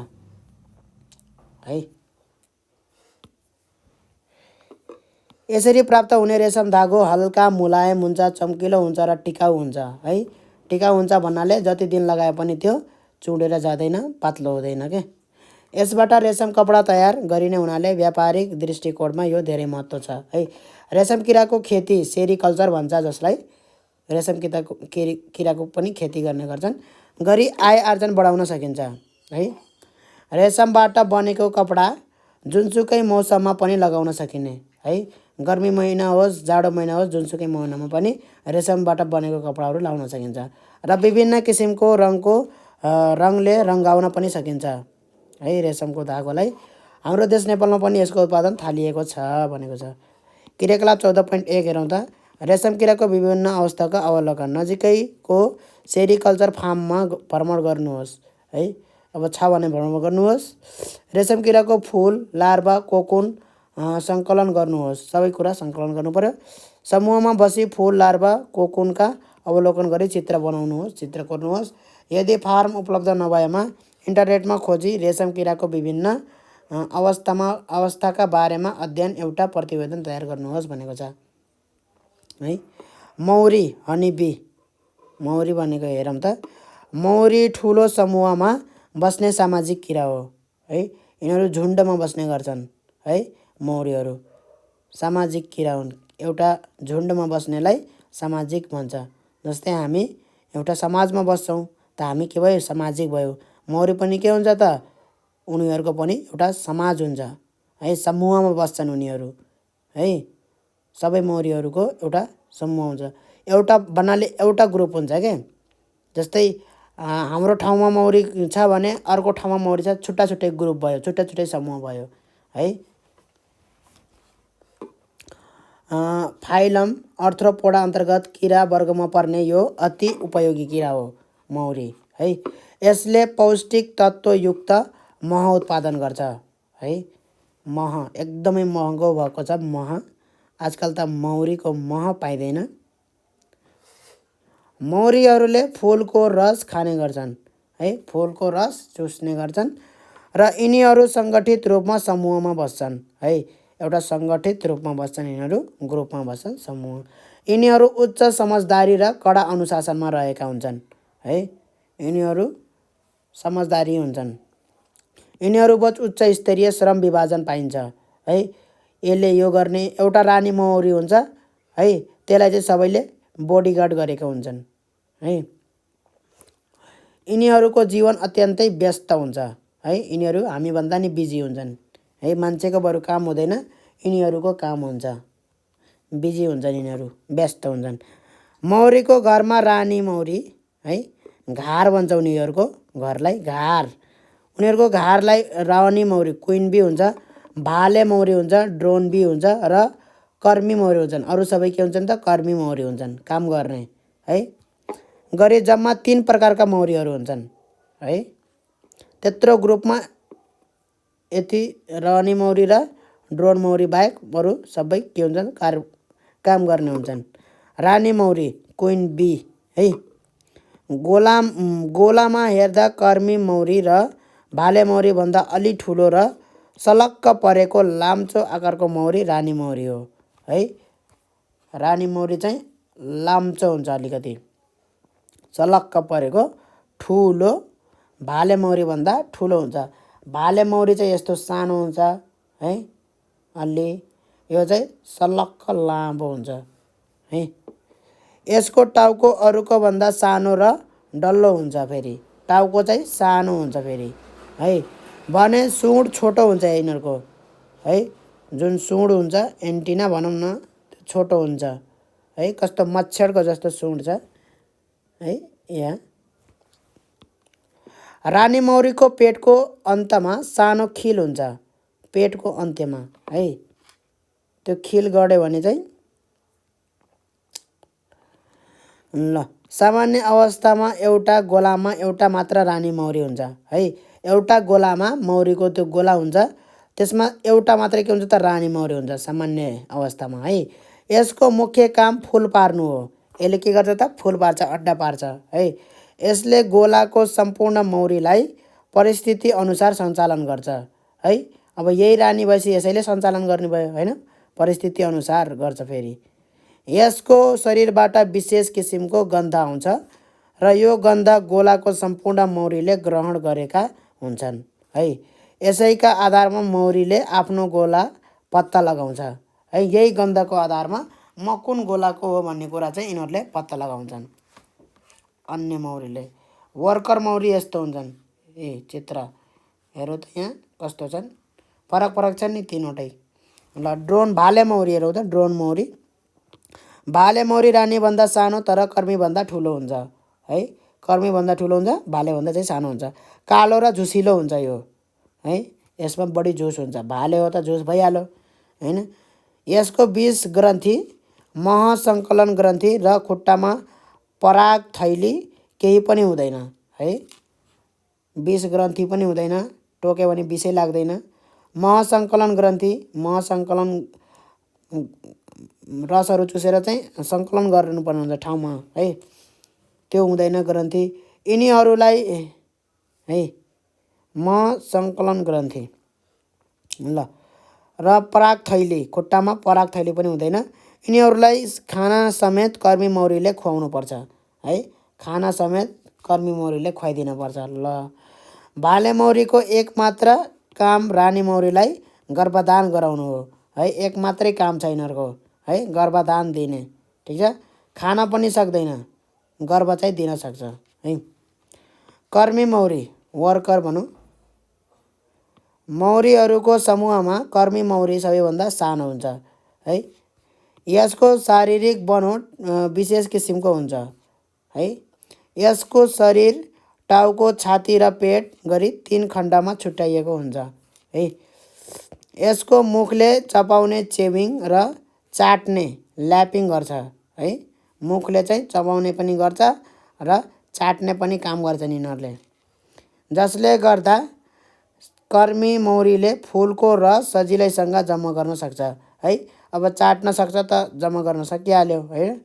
है। यसरी प्राप्त हुने रेशम धागो हल्का मुलायम हुन्छ, चम्किलो हुन्छ र टिकाउ हुन्छ है। टिकाउ हुन्छ भन्नाले जति दिन लगाए पनि त्यो चुडेर जाँदैन, पातलो हुँदैन के। यसबाट रेशम कपडा तयार गरिने हुनाले व्यापारिक दृष्टिकोणमा यो धेरै महत्त्व छ है। रेशम किराको खेती सेरिकल्चर भन्छ, जसलाई रेशम किराको पनि खेती गर्ने गर्छन्, गरी आय आर्जन बढाउन सकिन्छ है। रेशमबाट बनेको कपडा जुनसुकै मौसममा पनि लगाउन सकिने है। गर्मी महिना होस् जाडो महिना होस् जुनसुकै महिनामा पनि रेशमबाट बनेको कपडाहरू लाउन सकिन्छ र विभिन्न किसिमको रङले रङ्गाउन पनि सकिन्छ है रेशमको धागोलाई। हाम्रो देश नेपालमा पनि यसको उत्पादन थालिएको छ भनेको छ। क्रियाकलाप 14.1 हेरौँ त। रेशम किराको विभिन्न अवस्थाको अवलोकन। नजिकैको सेरिकल्चर फार्ममा भ्रमण गर्नुहोस् है। अब छ भने भ्रमण गर्नुहोस्। रेशम किराको फुल लार्भा कोकुन सङ्कलन गर्नुहोस्। सबै कुरा सङ्कलन गर्नु पर्यो। समूहमा बसी फुल लार्भा कोकुनका अवलोकन गरी चित्र बनाउनुहोस्, चित्र कोर्नुहोस्। यदि फार्म उपलब्ध नभएमा इन्टरनेटमा खोजी रेशम किराको विभिन्न अवस्थाका बारेमा अध्ययन एउटा प्रतिवेदन तयार गर्नुहोस् भनेको छ है। मौरी हनीबी। मौरी भनेको हेरौँ त। मौरी ठुलो समूहमा बस्ने सामाजिक किरा हो है। यिनीहरू झुन्डमा बस्ने गर्छन् है। मौरीहरू सामाजिक किरा हुन्। एउटा झुन्डमा बस्नेलाई सामाजिक भन्छ। जस्तै हामी एउटा समाजमा बस्छौँ त हामी के भयो सामाजिक भयो। मौरी पनि के हुन्छ त उनीहरूको पनि एउटा समाज हुन्छ है। समूहमा बस्छन् उनीहरू है। सबै मौरीहरूको एउटा समूह हुन्छ। एउटा भन्नाले एउटा ग्रुप हुन्छ के। जस्तै हाम्रो ठाउँमा मौरी छ भने अर्को ठाउँमा मौरी छ, छुट्टा छुट्टै ग्रुप भयो, छुट्टा छुट्टै समूह भयो है। फाइलम अर्थ्रोपोडा अन्तर्गत किरा वर्गमा पर्ने यो अति उपयोगी किरा हो मौरी है। यसले पौष्टिक तत्त्वयुक्त मह उत्पादन गर्छ है। मह एकदमै महँगो भएको छ मह। आजकल त मौरीको मह पाइँदैन। मौरीहरूले फुलको रस खाने गर्छन् है। फुलको रस चुस्ने गर्छन् र यिनीहरू सङ्गठित रूपमा समूहमा बस्छन् है। एउटा सङ्गठित रूपमा बस्छन् यिनीहरू, ग्रुपमा बस्छन्, समूह। यिनीहरू उच्च समझदारी र कडा अनुशासनमा रहेका हुन्छन् है। यिनीहरू समझदारी हुन्छन्। यिनीहरूबाट उच्च स्तरीय श्रम विभाजन पाइन्छ है। यसले यो गर्ने एउटा रानी मौरी हुन्छ है। त्यसलाई चाहिँ सबैले बडीगार्ड गरेका हुन्छन् है। यिनीहरूको जीवन अत्यन्तै व्यस्त हुन्छ है। यिनीहरू हामीभन्दा नि बिजी हुन्छन् है। मान्छेको बरु काम हुँदैन, यिनीहरूको काम हुन्छ। बिजी हुन्छन् यिनीहरू, व्यस्त हुन्छन्। मौरीको घरमा रानी मौरी है। घार भन्छ उनीहरूको घरलाई, घार। उनीहरूको घारलाई रानी मौरी क्विन बी हुन्छ, भाले मौरी हुन्छ, ड्रोन बी हुन्छ र कर्मी मौरी हुन्छन्। अरू सबै के हुन्छन् त कर्मी मौरी हुन्छन्, काम गर्ने है। गरी जम्मा 3 प्रकारका मौरीहरू हुन्छन् है। त्यत्रो ग्रुपमा यति रानी मौरी र ड्रोन मौरी बाहेक अरू सबै के हुन्छन् काम गर्ने हुन्छन्। रानी मौरी क्विन बी है। गोलामा हेर्दा कर्मी मौरी र भाले मौरी भन्दा अलि ठुलो र सलक्क परेको लाम्चो आकारको मौरी रानी मौरी हो है। रानी मौरी चाहिँ लाम्चो हुन्छ, अलिकति सलक्क परेको ठुलो, भाले मौरी भन्दा ठुलो हुन्छ। भाले मौरी चाहिँ यस्तो सानो हुन्छ है अलि, यो चाहिँ सलक्क लामो हुन्छ है। यसको टाउको अरूको भन्दा सानो र डल्लो हुन्छ। फेरि टाउको चाहिँ सानो हुन्छ फेरि है। भने सुँड छोटो हुन्छ यिनीहरूको है। जुन सुँड हुन्छ एन्टिना भनौँ न, छोटो हुन्छ है। कस्तो मच्छरको जस्तो सुँड छ है यहाँ। रानी मौरीको पेटको अन्तमा सानो खिल हुन्छ, पेटको अन्त्यमा है। त्यो खिल गड्यो भने चाहिँ ल। सामान्य अवस्थामा एउटा गोलामा एउटा मात्र रानी मौरी हुन्छ है। एउटा गोलामा मौरीको त्यो गोला हुन्छ, त्यसमा एउटा मात्रै के हुन्छ त रानी मौरी हुन्छ सामान्य अवस्थामा है। यसको मुख्य काम फुल पार्नु हो। यसले के गर्छ त फुल पार्छ, अड्डा पार्छ है। यसले गोलाको सम्पूर्ण मौरीलाई परिस्थिति अनुसार सञ्चालन गर्छ है। अब यही रानी भएपछि यसैले सञ्चालन गर्ने भयो होइन, परिस्थिति अनुसार गर्छ। फेरि यसको शरीरबाट विशेष किसिमको गन्ध आउँछ र यो गन्ध गोलाको सम्पूर्ण मौरीले ग्रहण गरेका हुन्छन् है। यसैका आधारमा मौरीले आफ्नो गोला पत्ता लगाउँछ है। यही गन्धको आधारमा म कुन गोलाको हो भन्ने कुरा चाहिँ यिनीहरूले पत्ता लगाउँछन् अन्य मौरीले। वर्कर मौरी यस्तो हुन्छन्। चित्र हेरौँ त यहाँ कस्तो छन्, फरक फरक छन् नि तीनवटै। ल ड्रोन भाले मौरी हेरौँ त ड्रोन मौरी। भाले मौरी रानीभन्दा सानो तर कर्मीभन्दा ठुलो हुन्छ है। कर्मीभन्दा ठुलो हुन्छ, भालेभन्दा चाहिँ सानो हुन्छ। कालो र झुसिलो हुन्छ यो है। यसमा बढी झुस हुन्छ। भाले हो त झुस भइहाल्यो हैन। यसको विष ग्रन्थि, महसङ्कलन ग्रन्थि र खुट्टामा पराग थैली केही पनि हुँदैन है। विष ग्रन्थि पनि हुँदैन, टोक्यो भने विषै लाग्दैन। महसङ्कलन ग्रन्थि, महसङ्कलन रसहरू चुसेर चाहिँ सङ्कलन गर्नुपर्ने हुन्छ ठाउँमा है, त्यो हुँदैन ग्रन्थि यिनीहरूलाई है। महसङ्कलन ग्रन्थि ल र पराग थैली, खुट्टामा पराग थैली पनि हुँदैन। यिनीहरूलाई खाना समेत कर्मी मौरीले खुवाउनुपर्छ है। खाना समेत कर्मी मौरीले खुवाइदिनुपर्छ। ल भाले मौरीको एकमात्र काम रानी मौरीलाई गर्भदान गराउनु हो है। एक मात्रै काम छ यिनीहरूको है, गर्भदान दिने। ठिक छ। खान पनि सक्दैन, गर्भ चाहिँ दिन सक्छ है। कर्मी मौरी, वर्कर भनौँ। मौरीहरूको समूहमा कर्मी मौरी सबैभन्दा सानो हुन्छ है। यसको शारीरिक बनोट विशेष किसिमको हुन्छ है। यसको शरीर टाउको, छाती र पेट गरी 3 खण्डमा छुट्याइएको हुन्छ है। यसको मुखले चपाउने, चेविङ र चाट्ने, ल्यापिङ गर्छ है। मुखले चाहिँ चबाउने पनि गर्छ र चाट्ने पनि काम गर्छन् यिनीहरूले, जसले गर्दा कर्मी मौरीले फुलको रस सजिलैसँग जम्मा गर्न सक्छ है। अब चाट्न सक्छ त जम्मा गर्न सकिहाल्यो है।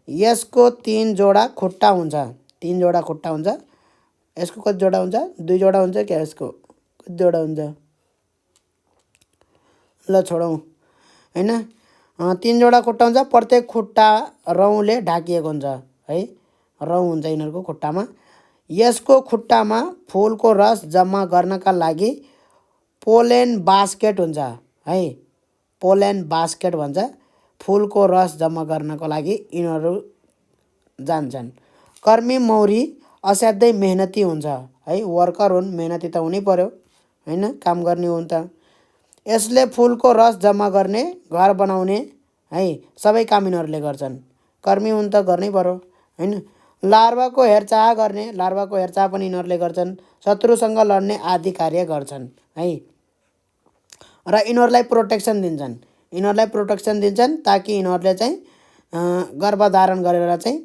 यसको 3 जोडा खुट्टा हुन्छ, 3 जोडा खुट्टा हुन्छ। यसको कति जोडा हुन्छ? 2 जोडा हुन्छ क्या? यसको कति जोडा हुन्छ? ल छोडौँ हैन। 3 जोडा खुट्टा हुन्छ। प्रत्येक खुट्टा रौँले ढाकिएको हुन्छ है। रौँ हुन्छ यिनीहरूको खुट्टामा। यसको खुट्टामा फुलको रस जम्मा गर्नका लागि पोलेन बास्केट हुन्छ है। पोलेन बास्केट भन्छ। फुलको रस जम्मा गर्नको लागि यिनीहरू जान्छन्। कर्मी मौरी असाध्यै मेहनती हुन्छ है। वर्कर हुन्, मेहनती त हुनै पर्यो हैन, काम गर्ने हुन् त। यसले फुलको रस जम्मा गर्ने, घर बनाउने है, सबै काम यिनीहरूले गर्छन्। कर्मी हुन् त गर्नै पर्यो हैन। लार्वाको हेरचाह गर्ने, लार्वाको हेरचाह पनि यिनीहरूले गर्छन्। शत्रुसँग लड्ने आदि कार्य गर्छन् है। र यिनीहरूलाई प्रोटेक्सन दिन्छन्, यिनीहरूलाई प्रोटेक्सन दिन्छन् ताकि यिनीहरूले चाहिँ गर्भधारण गरेर चाहिँ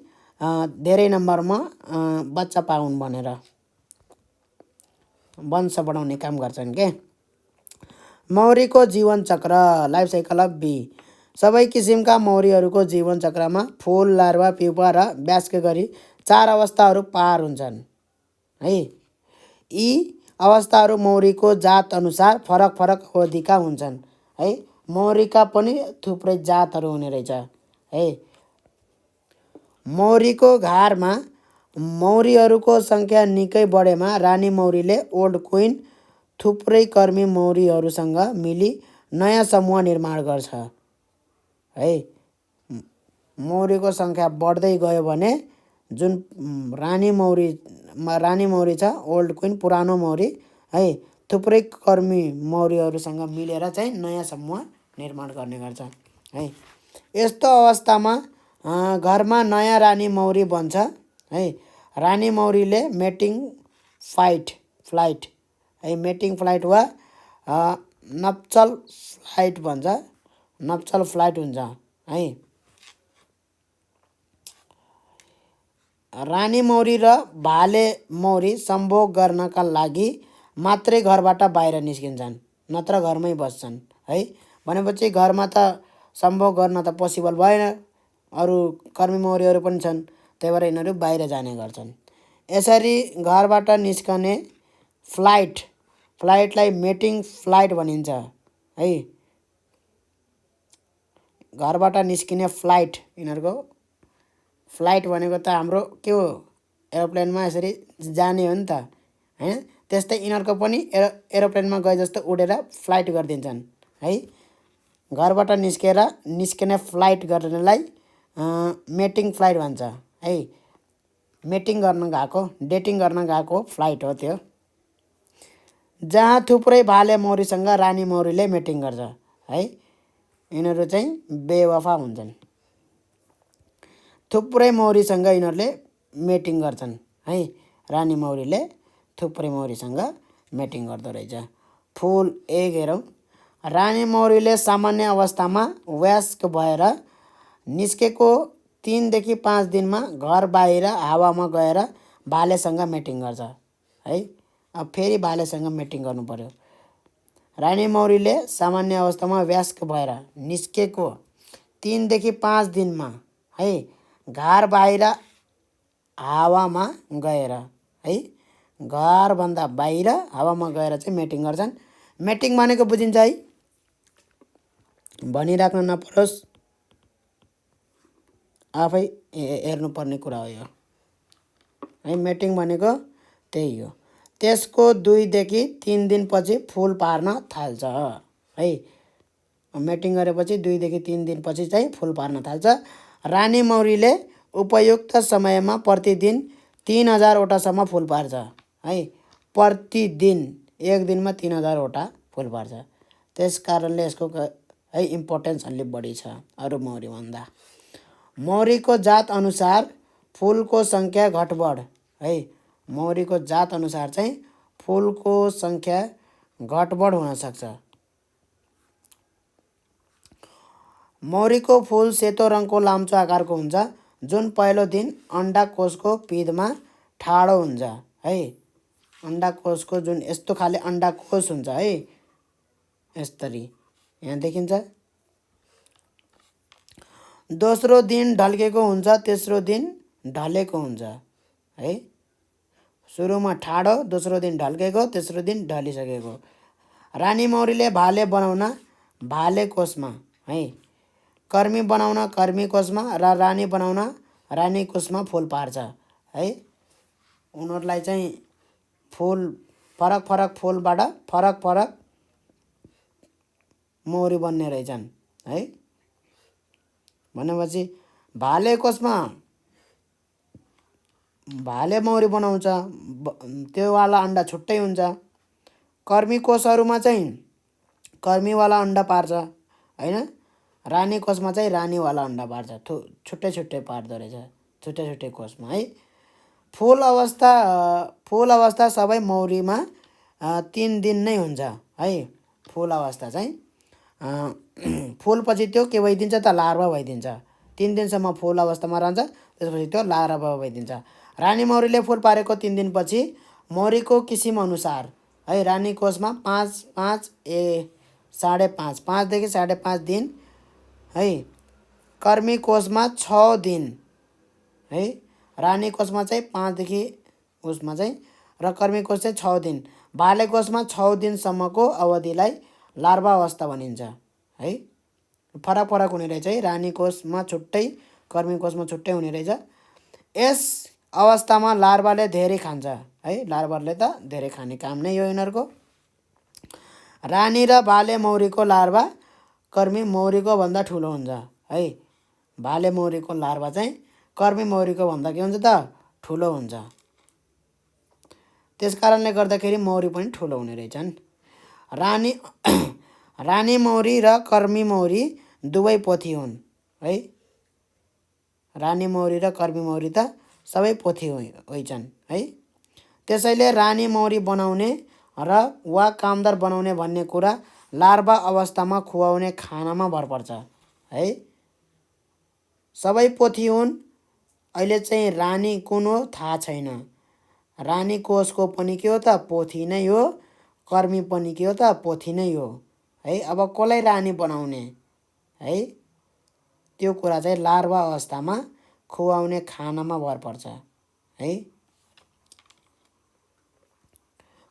धेरै नम्बरमा बच्चा पाउन् भनेर वंश बढाउने काम गर्छन् के। मौरीको जीवन चक्र, लाइफ साइकल अफ बी। सबै किसिमका मौरीहरूको जीवन चक्रमा फुल, लार्वा, प्युपा र ब्यास्क गरी 4 अवस्थाहरू पार हुन्छन् है। यी अवस्थाहरू मौरीको जात अनुसार फरक फरक अवधिका हुन्छन् है। मौरीका पनि थुप्रै जातहरू हुने रहेछ है। मौरीको घारमा मौरीहरूको सङ्ख्या निकै बढेमा रानी मौरीले ओल्ड क्विन थुप्रै कर्मी मौरीहरूसँग मिली नयाँ समूह निर्माण गर्छ है। मौरीको सङ्ख्या बढ्दै गयो भने जुन रानी मौरी छ, ओल्ड क्विन, पुरानो मौरी है, थुप्रै कर्मी मौरीहरूसँग मिलेर चाहिँ नयाँ समूह निर्माण गर्ने गर्छ है। यस्तो अवस्थामा घरमा नयाँ रानी मौरी बन्छ है। रानी मौरीले मेटिङ फ्लाइट है, मेटिङ फ्लाइट वा नप्चल फ्लाइट भन्छ, नप्चल फ्लाइट हुन्छ है। रानी मौरी र भाले मौरी सम्भोग गर्नका लागि मात्रै घरबाट बाहिर निस्किन्छन्, नत्र घरमै बस्छन् है। भनेपछि घरमा त सम्भोग गर्न त पोसिबल भएन, अरू कर्मी मौरीहरू पनि छन्, त्यही भएर यिनीहरू बाहिर जाने गर्छन्। यसरी घरबाट निस्कने फ्लाइटलाई मेटिङ फ्लाइट भनिन्छ है। घरबाट निस्किने फ्लाइट, यिनीहरूको फ्लाइट भनेको त हाम्रो के हो, एरोप्लेनमा यसरी जाने हो नि त हैन। त्यस्तै यिनीहरूको पनि एरोप्लेनमा गए जस्तो उडेर फ्लाइट गरिदिन्छन् है। घरबाट निस्किने फ्लाइट गर्नेलाई मेटिङ फ्लाइट भन्छ है। मेटिङ गर्न गएको, डेटिङ गर्न गएको फ्लाइट हो त्यो। जहाँ थुप्रै भाले मौरीसँग रानी मौरीले मेटिङ गर्छ है। यिनीहरू चाहिँ बेवफा हुन्छन्। थुप्रै मौरीसँग यिनीहरूले मेटिङ गर्छन् है। रानी मौरीले थुप्रै मौरीसँग मेटिङ गर्दो रहेछ। फुल 1 हेरौँ। रानी मौरीले सामान्य अवस्थामा वयस्क भएर निस्केको 3 देखि 5 दिनमा घर बाहिर हावामा गएर भालेसँग मेटिङ गर्छ है। अब फेरि भालेसँग मेटिङ गर्नु पर्यो। रानी मौरीले सामान्य अवस्थामा वयस्क भएर निस्केको 3 देखि 5 दिनमा है घर बाहिर हावामा गएर है, घरभन्दा बाहिर हावामा गएर चाहिँ मेटिङ गर्छन्। मेटिङ भनेको बुझिन्छ है, भनिराख्न नपरोस्, आफै हेर्नुपर्ने कुरा हो यो है। मेटिङ भनेको त्यही हो। त्यसको 2 देखि 3 दिनपछि फुल पार्न थाल्छ है। मेटिङ गरेपछि 2 देखि 3 दिनपछि चाहिँ फुल पार्न थाल्छ। रानी मौरीले उपयुक्त समयमा प्रतिदिन 3000 वटासम्म फुल पार्छ है। प्रतिदिन 1 दिनमा 3000 वटा फुल पार्छ। त्यस कारणले यसको है इम्पोर्टेन्स अलि बढी छ अरू मौरीभन्दा। मौरीको जात अनुसार फुलको सङ्ख्या घटबढ है। मौरीको जात अनुसार चाहिँ फुलको सङ्ख्या घटबढ हुन सक्छ। मौरीको फुल सेतो रङको लाम्चो आकारको हुन्छ, जुन पहिलो दिन अण्डाकोशको पिँधमा ठाडो हुन्छ है। अण्डाकोशको जुन यस्तो खाले अण्डाकोश हुन्छ है, यसरी यहाँ देखिन्छ। दोस्रो दिन ढल्केको हुन्छ, तेस्रो दिन ढलेको हुन्छ है। सुरुमा ठाडो, दोस्रो दिन ढल्केको, तेस्रो दिन ढलिसकेको। रानी मौरीले भाले बनाउन भाले कोषमा है, कर्मी बनाउन कर्मी कोषमा र रानी बनाउन रानी कोषमा फुल पार्छ है। उनीहरूलाई चाहिँ फुल फरक फरक फुलबाट फरक फरक मौरी बन्ने रहेछन् है। भनेपछि भाले कोषमा भाले मौरी बनाउँछ, त्यो वाला अन्डा छुट्टै हुन्छ। कर्मी कोषहरूमा चाहिँ कर्मीवाला अन्डा पार्छ होइन। रानी कोषमा चाहिँ रानीवाला अन्डा पार्छ। छुट्टै छुट्टै पार्दो रहेछ, छुट्टै छुट्टै कोषमा है। फुल अवस्था सबै मौरीमा 3 दिन नै हुन्छ है। फुल अवस्था चाहिँ फुलपछि त्यो के भइदिन्छ त, लार्भा भइदिन्छ। 3 दिनसम्म फुल अवस्थामा रहन्छ, त्यसपछि त्यो लार्भा भइदिन्छ। रानी मौरीले फुल पारेको 3 दिनपछि मौरीको किसिम अनुसार है, रानी कोषमा 5 देखि 5.5 दिन है। कर्मी कोषमा 6 दिन है। रानी कोषमा चाहिँ 5 देखि उसमा चाहिँ र कर्मी कोष चाहिँ 6 दिन। भाले कोषमा 6 दिनसम्मको अवधिलाई लार्भा अवस्था भनिन्छ है। फरक फरक हुने रहेछ है। रानी कोषमा छुट्टै, कर्मी कोषमा छुट्टै हुने रहेछ। यस अवस्थामा लार्भाले धेरै खान्छ है। लार्भाले त धेरै खाने काम नै हो यिनीहरूको। रानी र भाले मौरीको लार्भा कर्मी मौरीको भन्दा ठुलो हुन्छ है। भाले मौरीको लार्भा चाहिँ कर्मी मौरीको भन्दा के हुन्छ त, ठुलो हुन्छ। त्यस कारणले गर्दाखेरि मौरी पनि ठुलो हुने रहेछन्। रानी मौरी र कर्मी मौरी दुवै पोथी हुन् है। रानी मौरी र कर्मी मौरी त सबै पोथी होइछन् है। त्यसैले रानी मौरी बनाउने र वा कामदार बनाउने भन्ने कुरा लार्भा अवस्थामा खुवाउने खानामा भर पर्छ है। सबै पोथी हुन्। अहिले चाहिँ रानी कुन हो थाहा छैन। रानी कोषको पनि के हो त, पोथी नै हो। कर्मी पनि के हो त, पोथी नै हो है। अब कसलाई रानी बनाउने है, त्यो कुरा चाहिँ लार्भा अवस्थामा खुवाउने खानामा भर पर्छ है।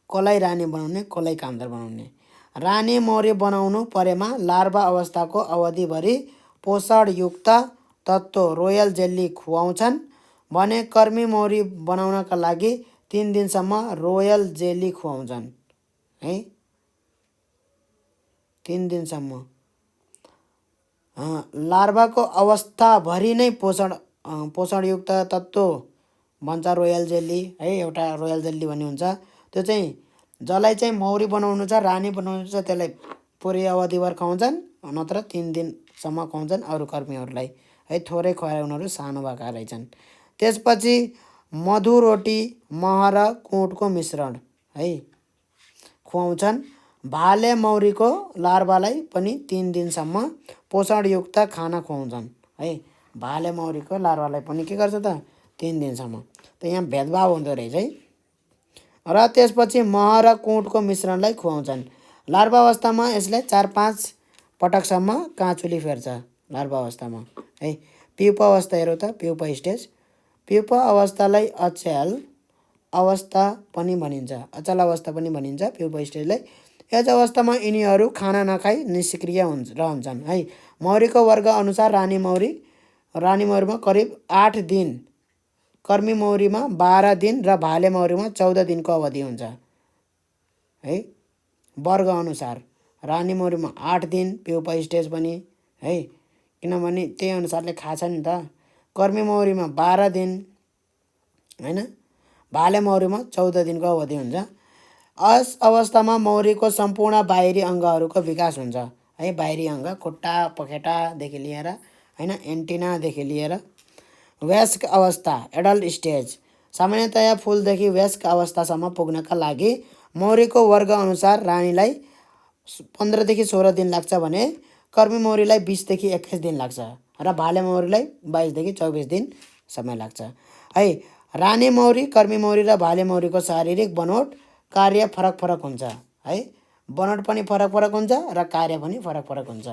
कसलाई रानी बनाउने, कसलाई कामदार बनाउने। रानी मौरी बनाउनु परेमा लार्भा अवस्थाको अवधिभरि पोषणयुक्त तत्त्व रोयल जेली खुवाउँछन् भने कर्मी मौरी बनाउनका लागि 3 दिनसम्म रोयल जेली खुवाउँछन् है। 3 दिनसम्म लार्भाको अवस्थाभरि नै पोषणयुक्त तत्त्व भन्छ रोयल जेली है। एउटा रोयल जेली भन्ने हुन्छ, त्यो चाहिँ जसलाई चाहिँ मौरी बनाउनु छ, रानी बनाउनु छ, त्यसलाई पुरै अवधिभर खुवाउँछन्, नत्र 3 दिनसम्म खुवाउँछन् अरू कर्मीहरूलाई है। थोरै खुवाएर उनीहरू सानो भएका रहेछन्। त्यसपछि मधु रोटी, मह र कुँडको मिश्रण है खुवाउँछन्। भाले मौरीको लार्भालाई पनि 3 दिनसम्म पोषणयुक्त खाना खुवाउँछन् है। भाले मौरीको लार्भालाई पनि के गर्छ त 3 दिनसम्म। त यहाँ भेदभाव हुँदो रहेछ है। र त्यसपछि मह र कुँडको मिश्रणलाई खुवाउँछन्। लार्भा अवस्थामा यसले 4-5 पटकसम्म काँचुली फेर्छ लार्भा अवस्थामा है। प्युपा अवस्था हेरौँ त, प्युपा स्टेज। प्युपा अवस्थालाई अचेल अवस्था पनि भनिन्छ, अचल अवस्था पनि भनिन्छ प्युपा स्टेजलाई। यस अवस्थामा यिनीहरू खाना नखाई निष्क्रिय रहन्छन् है। मौरीको वर्ग अनुसार रानी मौरीमा करिब 8 दिन, कर्मी मौरीमा 12 दिन र भाले मौरीमा 14 दिनको अवधि हुन्छ है। वर्ग अनुसार रानी मौरीमा 8 दिन, प्युपा स्टेज पनि है, किनभने त्यही अनुसारले खान्छ नि त। कर्मी मौरीमा 12 दिन हैन, भाले मौरीमा 14 दिनको अवधि हुन्छ। यस अवस्थामा मौरीको सम्पूर्ण बाहिरी अङ्गहरूको विकास हुन्छ है। बाहिरी अङ्ग खुट्टा पखेटादेखि लिएर हैन, एन्टिनादेखि लिएर। वयस्क अवस्था एडल्ट स्टेज। सामान्यतया फुलदेखि वयस्क अवस्थासम्म पुग्नका लागि मौरीको वर्ग अनुसार रानीलाई 15 देखि 16 दिन लाग्छ भने कर्मी मौरीलाई 20 देखि 21 दिन लाग्छ र भाले मौरीलाई 22 देखि 24 दिन समय लाग्छ है। रानी मौरी, कर्मी मौरी र भाले मौरीको शारीरिक बनोट कार्य फरक फरक हुन्छ है। बनोट पनि फरक फरक हुन्छ र कार्य पनि फरक फरक हुन्छ।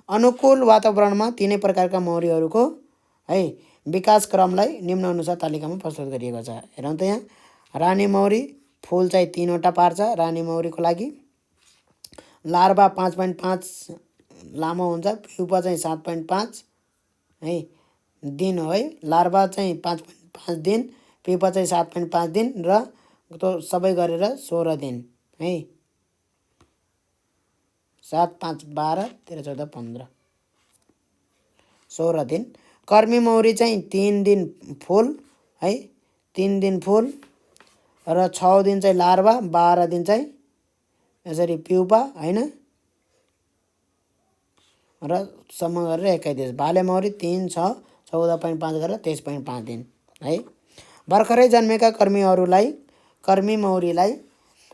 अनुकूल वातावरणमा तिनै प्रकारका मौरीहरूको है विकास क्रमलाई निम्नअनुसार तालिकामा प्रस्तुत गरिएको छ। हेरौँ त यहाँ रानी मौरी फुल चाहिँ 3वटा पार्छ रानी मौरीको लागि। लार्भा 5.5 लामो हुन्छ। प्युपा चाहिँ 7.5 है दिन हो है। लार्भा चाहिँ 5.5 दिन, प्युपा चाहिँ 7.5 दिन र त्यो सबै गरेर 16 दिन है। 7, 5, 12, 13, 14, 15, 16 दिन। कर्मी मौरी चाहिँ 3 दिन फुल है, 3 दिन फुल र 6 दिन चाहिँ लार्भा, 12 दिन चाहिँ यसरी प्युपा हैन र सम्म गरेर 21 दिन। भाले मौरी 3, 6, 14.5 गरेर 23.5 दिन है। भर्खरै जन्मेका कर्मी मौरीलाई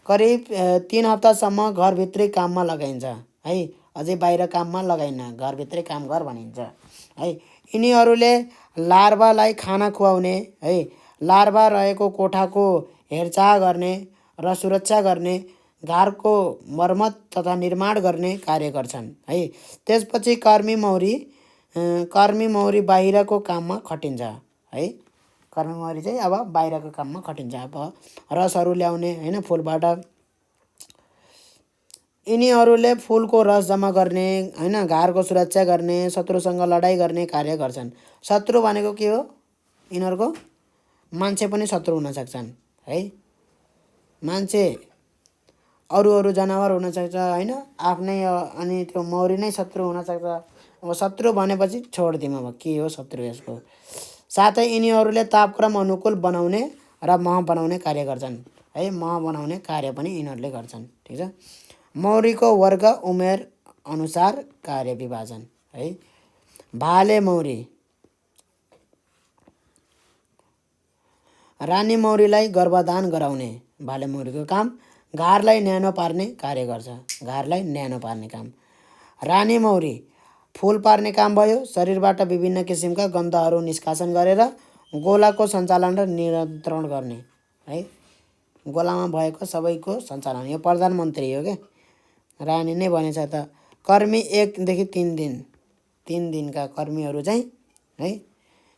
करिब 3 हप्तासम्म घरभित्रै काममा लगाइन्छ है। अझै बाहिर काममा लगाइन्न, घरभित्रै काम गर भनिन्छ है। यिनीहरूले लार्भालाई खाना खुवाउने है, लार्भा रहेको कोठाको हेरचाह गर्ने र सुरक्षा गर्ने, घरको मर्मत तथा निर्माण गर्ने कार्य गर्छन् है। त्यसपछि कर्मी मौरी बाहिरको काममा खटिन्छ है। कर्मी मौरी चाहिँ अब बाहिरको काममा खटिन्छ। अब रसहरू ल्याउने हैन फुलबाट। यिनीहरूले फुलको रस जम्मा गर्ने हैन, घरको सुरक्षा गर्ने, शत्रुसँग लडाइँ गर्ने कार्य गर्छन्। शत्रु भनेको के हो? यिनीहरूको मान्छे पनि शत्रु हुन सक्छन् है। मान्छे अरू जनावर हुन सक्छ हैन, आफ्नै अनि त्यो मौरी नै शत्रु हुन सक्छ। अब शत्रु भनेपछि छोडिदिउँ अब के हो शत्रु यसको। साथै यिनीहरूले तापक्रम अनुकूल बनाउने र मह बनाउने कार्य गर्छन् है। मह बनाउने कार्य पनि यिनीहरूले गर्छन्। ठिक छ। मौरीको वर्ग उमेर अनुसार कार्य विभाजन है। भाले मौरी रानी मौरीलाई गर्भधान गराउने भाले मौरीको काम। घारलाई न्यानो पार्ने कार्य गर्छ, घारलाई न्यानो पार्ने काम। रानी मौरी फुल पार्ने काम भयो। शरीरबाट विभिन्न किसिमका गन्धहरू निष्कासन गरेर गोलाको सञ्चालन र नियन्त्रण गर्ने है। गोलामा भएको सबैको सञ्चालन, यो प्रधानमन्त्री हो क्या। रानी नै भनेछ त। कर्मी 1 देखि 3 दिन, 3 दिनका कर्मीहरू चाहिँ है।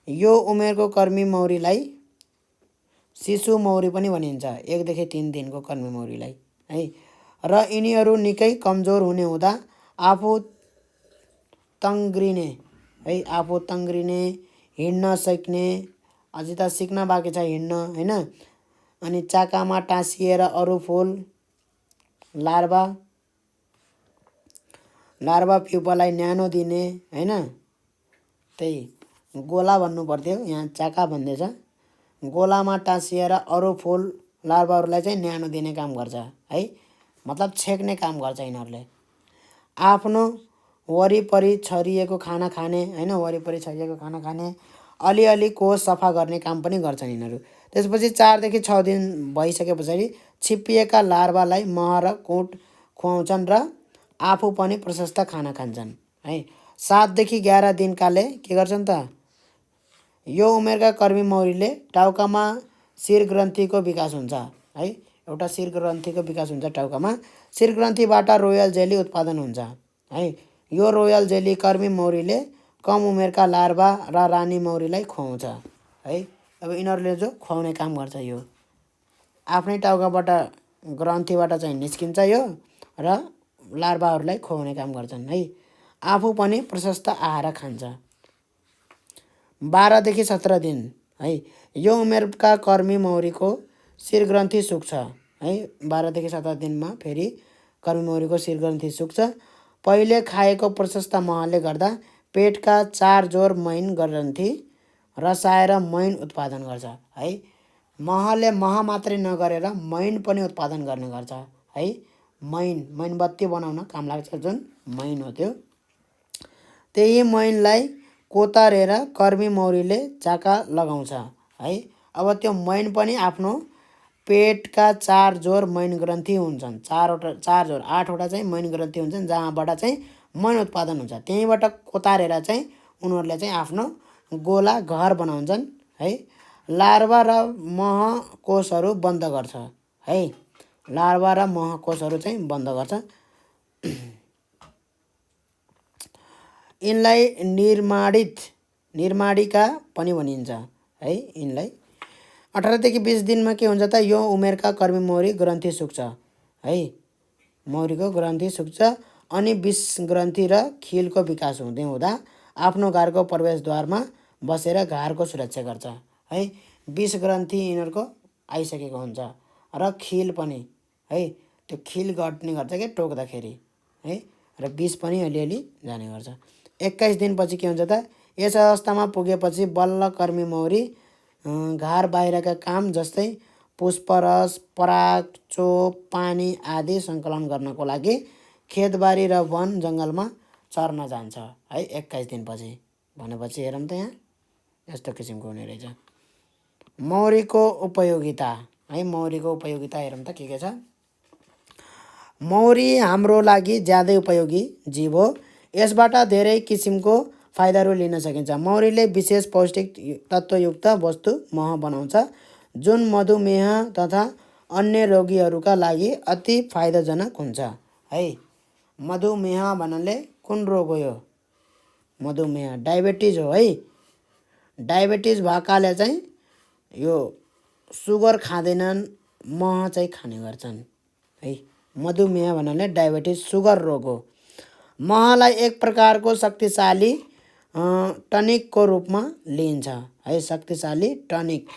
यो उमेरको कर्मी मौरीलाई शिशु मौरी पनि भनिन्छ, 1 देखि 3 दिनको कर्मी मौरीलाई है। र यिनीहरू निकै कमजोर हुने हुँदा आफू तङ्ग्रिने है, आफू तङ्ग्रिने, हिँड्न सक्ने, अझै त सिक्न बाँकी छ हिँड्न हैन। अनि चाकामा टाँसिएर अरू फुल लार्भा प्युपालाई न्यानो दिने हैन। त्यही गोला भन्नु पर्थ्यो, यहाँ चाका भन्दैछ। गोलामा टाँसिएर अरू फुल लार्भाहरूलाई चाहिँ न्यानो दिने काम गर्छ है। मतलब छेक्ने काम गर्छ यिनीहरूले। आफ्नो वरिपरि छरिएको खाना खाने हैन, वरिपरि छरिएको खाना खाने, अलिअलि कोष सफा गर्ने काम पनि गर्छन् यिनीहरू। त्यसपछि 4 देखि 6 दिन भइसके पछाडि छिप्पिएका लार्भालाई मह र कुट खुवाउँछन् र आफू पनि प्रशस्त खाना खान्छन् है। 7 देखि 11 दिनकाले के गर्छन् त, यो उमेरका कर्मी मौरीले टाउकामा शिरग्रन्थीको विकास हुन्छ है। एउटा शिरग्रन्थीको विकास हुन्छ टाउकामा। शिरग्रन्थीबाट रोयल जेली उत्पादन हुन्छ है। यो रोयल जेली कर्मी मौरीले कम उमेरका लार्भा र रानी मौरीलाई खुवाउँछ है। अब यिनीहरूले जो खुवाउने काम गर्छ, यो आफ्नै टाउकाबाट ग्रन्थीबाट चाहिँ निस्किन्छ यो र लार्भाहरूलाई खुवाउने काम गर्छन् है। आफू पनि प्रशस्त आहार खान्छ। 12 देखि 17 दिन है। यो उमेरका कर्मी मौरीको शिरग्रन्थी सुक्छ है। 12 देखि 17 दिनमा फेरि कर्मी मौरीको शिरग्रन्थी सुक्छ। पहिले खाएको प्रशस्त महले गर्दा पेटका 4 जोर मैन ग्रन्थी रसाएर मैन उत्पादन गर्छ है। महले मह मात्रै नगरेर मैन पनि उत्पादन गर्ने गर्छ है। मैनबत्ती बनाउन काम लाग्छ जुन मैन हो त्यो। त्यही मैनलाई कोतारेर कर्मी मौरीले चाका लगाउँछ है। अब त्यो मैन पनि आफ्नो पेटका 4 जोर मैन ग्रन्थी हुन्छन्। 4 जोर 8वटा चाहिँ मैन ग्रन्थी हुन्छन्, जहाँबाट चाहिँ मैन उत्पादन हुन्छ। त्यहीँबाट कोतारेर चाहिँ उनीहरूले चाहिँ आफ्नो गोला घर बनाउँछन् है। लार्भा र मह कोषहरू बन्द गर्छ है। लार्भा र मह कोषहरू चाहिँ बन्द गर्छ। यिनलाई निर्माणिका पनि भनिन्छ है। यिनलाई 18 देखि 20 दिनमा के हुन्छ त, यो उमेरका कर्मी मौरी ग्रन्थी सुक्छ है। मौरीको ग्रन्थी सुक्छ अनि विष ग्रन्थी र खिलको विकास हुँदै हुँदा आफ्नो घरको प्रवेशद्वारमा बसेर घरको सुरक्षा गर्छ है। विष ग्रन्थी यिनीहरूको आइसकेको हुन्छ र खिल पनि है। त्यो खिल घट्ने गर्छ के टोक्दाखेरि है, र विष पनि अलिअलि जाने गर्छ। 21 दिनपछि के हुन्छ त, यस अवस्थामा पुगेपछि बल्ल कर्मी मौरी घर बाहिरका काम जस्तै पुष्परस, पराग, चोप, पानी आदि सङ्कलन गर्नको लागि खेतबारी र वन जङ्गलमा चर्न जान्छ है। 21 दिनपछि भनेपछि हेरौँ त, यहाँ यस्तो किसिमको हुने रहेछ। मौरीको उपयोगिता है। मौरीको उपयोगिता हेरौँ त के छ। मौरी हाम्रो लागि ज्यादै उपयोगी जीव हो। यसबाट धेरै किसिमको फाइदाहरू लिन सकिन्छ। मौरीले विशेष पौष्टिक तत्त्वयुक्त वस्तु मह बनाउँछ जुन मधुमेह तथा अन्य रोगीहरूका लागि अति फाइदाजनक हुन्छ है। मधुमेह भन्नाले कुन रोग हो यो? मधुमेह, डायबिटिज हो है। डायबिटिज भएकाले चाहिँ यो सुगर खाँदैनन्, मह चाहिँ खाने गर्छन् है। मधुमेह भन्नाले डायबिटिज सुगर रोग हो। महलाई एक प्रकारको शक्तिशाली टनिकको रूपमा लिइन्छ है। शक्तिशाली टनिक,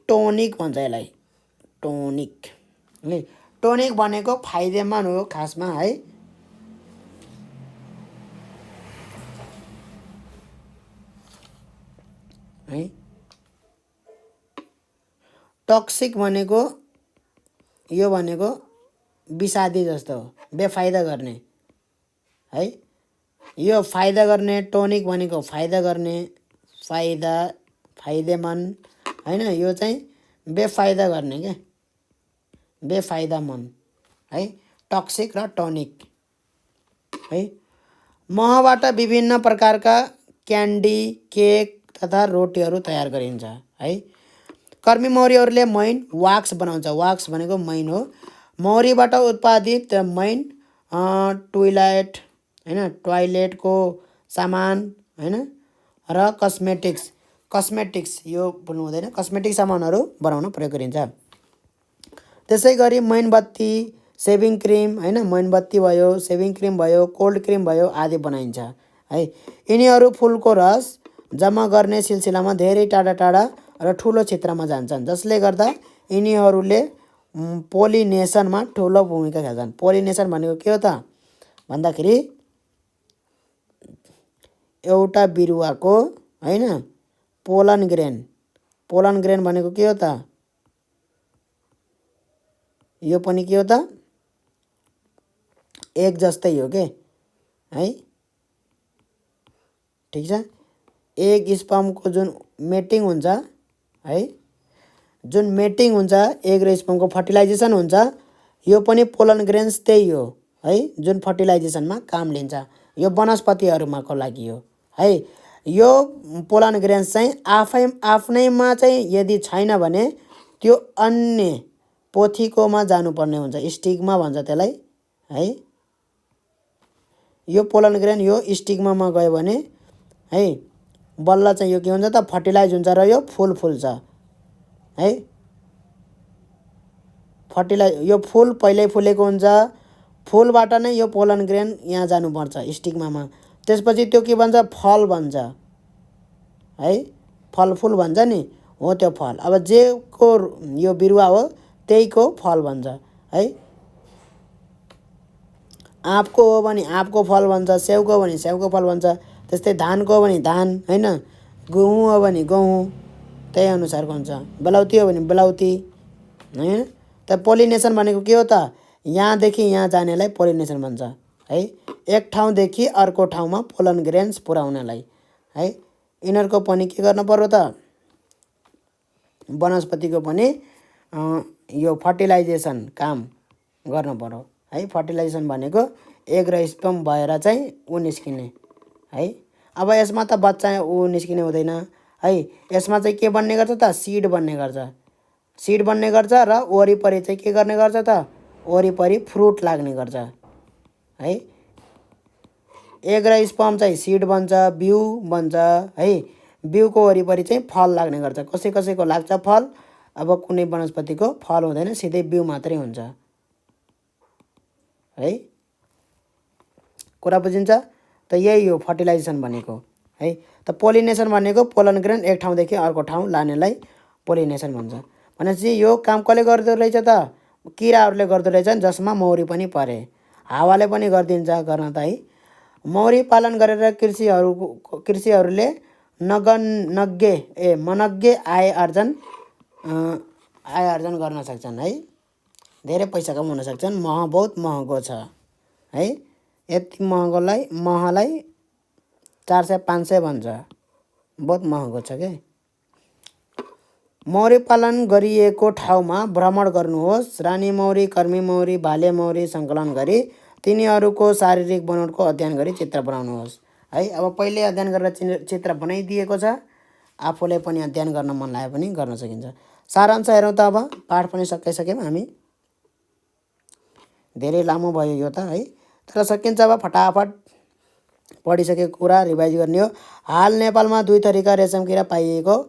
टोनिक भन्छ यसलाई, टोनिक है। टोनिक भनेको फाइदेमन हो खासमा है। टक्सिक भनेको यो भनेको विषादी जस्तो हो, बेफाइदा गर्ने है। यो फाइदा गर्ने, टोनिक भनेको फाइदा गर्ने, फाइदेमन हैन। यो चाहिँ बेफाइदा गर्ने के, बेफाइदामन है। टक्सिक र टोनिक है। महबाट विभिन्न प्रकारका क्यान्डी, केक तथा रोटीहरू तयार गरिन्छ है। कर्मी मौरीहरूले मैन वाक्स बनाउँछ। वाक्स भनेको मैन हो। मौरीबाट उत्पादित मैन टोइलेटको सामान हैन र कस्मेटिक्स यो भुल्नु हुँदैन, कस्मेटिक सामानहरू बनाउन प्रयोग गरिन्छ। त्यसै गरी मैनबत्ती, सेभिङ क्रिम हैन, मैनबत्ती भयो, सेभिङ क्रिम भयो, कोल्ड क्रिम भयो आदि बनाइन्छ है। यिनीहरू फुलको रस जम्मा गर्ने सिलसिलामा धेरै टाढा टाढा र ठुलो क्षेत्रमा जान्छन्, जसले गर्दा यिनीहरूले पोलिनेसनमा ठुलो भूमिका खेल्छन्। पोलिनेसन भनेको के हो त भन्दाखेरि एउटा बिरुवाको हैन पोलन ग्रेन भनेको के हो त, यो पनि के हो त, एग जस्तै हो के है। ठिक छ। एग स्पर्मको जुन मेटिङ हुन्छ है, जुन मेटिङ हुन्छ एग र स्पर्मको फर्टिलाइजेसन हुन्छ, यो पनि पोलन ग्रेन्स त्यही हो है, जुन फर्टिलाइजेसनमा काम लिन्छ। यो वनस्पतिहरूमाको लागि हो है। यो पोलन ग्रेन्स चाहिँ आफ्नैमा चाहिँ यदि छैन भने त्यो अन्य पोथीकोमा जानुपर्ने हुन्छ, स्टिग्मा भन्छ त्यसलाई है। यो पोलन ग्रेन यो स्टिग्मामा गयो भने है बल्ल चाहिँ यो के हुन्छ त फर्टिलाइज हुन्छ र यो फुल फुल्छ है। यो फुल पहिल्यै फुलेको हुन्छ, फुलबाट नै यो पोलन ग्रेन यहाँ जानुपर्छ स्टिग्मामा। त्यसपछि त्यो के भन्छ, फल भन्छ है। फलफुल भन्छ नि, हो त्यो फल। अब जेको यो बिरुवा हो त्यहीको फल भन्छ है। आँपको हो भने आँपको फल भन्छ, स्याउको हो भने स्याउको फल भन्छ, त्यस्तै धानको हो भने धान होइन, गहुँ हो भने गहुँ, त्यही अनुसारको हुन्छ। बेलाउती हो भने बेलाउती होइन। त पोलिनेसन भनेको के हो त, यहाँदेखि यहाँ जानेलाई पोलिनेसन भन्छ है। एक ठाउँदेखि अर्को ठाउँमा पोलन ग्रेन्स पुर्याउनलाई है। यिनीहरूको पनि के गर्नु पर्यो त, वनस्पतिको पनि यो फर्टिलाइजेसन काम गर्नु पर्यो है। फर्टिलाइजेसन भनेको एग र स्पर्म भएर चाहिँ ऊ निस्किने है। अब यसमा त बच्चा ऊ निस्किने हुँदैन है। यसमा चाहिँ के बन्ने गर्छ त, सिड बन्ने गर्छ। सिड बन्ने गर्छ र वरिपरि चाहिँ के गर्ने गर्छ त, वरिपरि फ्रुट लाग्ने गर्छ है। एग र स्पर्म चाहिँ सिड बन्छ, बिउ बन्छ है। बिउको वरिपरि चाहिँ फल लाग्ने गर्छ। कसै कसैको लाग्छ फल, अब कुनै वनस्पतिको फल हुँदैन, सिधै बिउ मात्रै हुन्छ है। कुरा बुझिन्छ त, यही हो फर्टिलाइजेसन भनेको है। त पोलिनेसन भनेको पोलन ग्रेन एक ठाउँदेखि अर्को ठाउँ लानेलाई पोलिनेसन भन्छ। भनेपछि यो काम कसले गर्दो रहेछ त, किराहरूले गर्दो रहेछन्, जसमा मौरी पनि परे। हावाले पनि गरिदिन्छ गर्न त है। मौरी पालन गरेर कृषिहरूले मनग्गे आय आर्जन गर्न सक्छन् है। धेरै पैसा कमाउन सक्छन्। मह बहुत महँगो छ है। यति महलाई 400-500 भन्छ, बहुत महँगो छ के। मौरी पालन गरिएको ठाउँमा भ्रमण गर्नुहोस्। रानी मौरी, कर्मी मौरी, भाले मौरी सङ्कलन गरी तिनीहरूको शारीरिक बनोटको अध्ययन गरी चित्र बनाउनुहोस् है। अब पहिले अध्ययन गरेर चित्र बनाइदिएको छ, आफूले पनि अध्ययन गर्न मन लाग्यो भने गर्न सकिन्छ। सारांश हेरौँ त, अब पाठ पनि सकिसक्यौँ हामी, धेरै लामो भयो यो त है, तर सकिन्छ। अब फटाफट पढिसकेको कुरा रिभाइज गर्ने हो। हाल नेपालमा 2 थरीका रेशम किरा पालिएको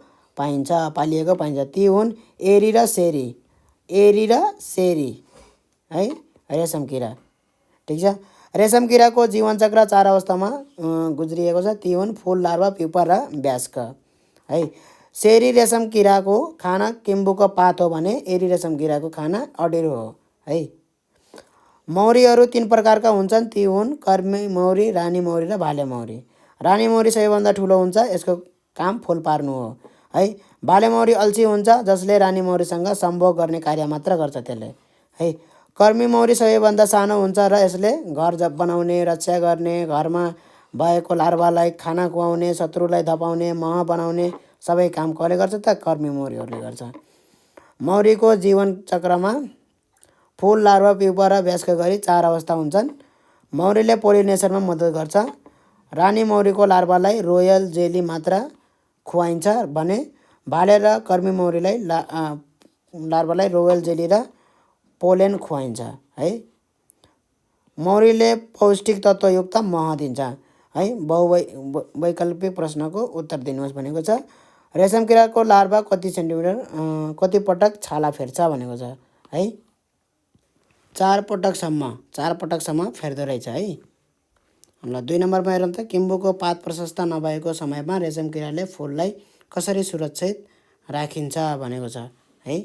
पाइन्छ। ती हुन् एरी र सेरी है, रेशम किरा। ठिक छ। रेशम किराको जीवनचक्र 4 अवस्थामा गुज्रिएको छ। ती हुन् फुल, लार्वा, प्युपा र वयस्क है। सेरी रेशम किराको खाना किम्बुको पात हो भने एरी रेशम किराको खाना अडेरो हो है। मौरीहरू 3 प्रकारका हुन्छन्। ती हुन् कर्मी मौरी, रानी मौरी र भाले मौरी। रानी मौरी सबैभन्दा ठुलो हुन्छ, यसको काम फुल पार्नु हो है। भाले मौरी अल्छी हुन्छ, जसले रानी मौरीसँग सम्भोग गर्ने कार्य मात्र गर्छ त्यसले है। कर्मी मौरी सबैभन्दा सानो हुन्छ र यसले घर बनाउने, रक्षा गर्ने, घरमा भएको लार्वालाई खाना खुवाउने, शत्रुलाई धपाउने, मह बनाउने सबै काम कसले गर्छ त, कर्मी मौरीहरूले गर्छ। मौरीको जीवन चक्रमा फुल, लार्वा, प्युपा र वयस्क गरी 4 अवस्था हुन्छन्। मौरीले पोलिनेसनमा मद्दत गर्छ। रानी मौरीको लार्वालाई रोयल जेली मात्र खुवाइन्छ भने भाले र कर्मी मौरीलाई लार्वालाई रोयल जेली र पोलेन खुवाइन्छ है। मौरीले पौष्टिक तत्त्वयुक्त मह दिन्छ है। वैकल्पिक प्रश्नको उत्तर दिनुहोस् भनेको छ। रेशम किराको लार्वा कति पटक छाला फेर्छ भनेको छ है। 4 पटकसम्म फेर्दो रहेछ है। ल 2 नम्बरमा हेरौँ त, किम्बुको पात प्रशस्त नभएको समयमा रेशम किराले फुललाई कसरी सुरक्षित राखिन्छ भनेको छ है।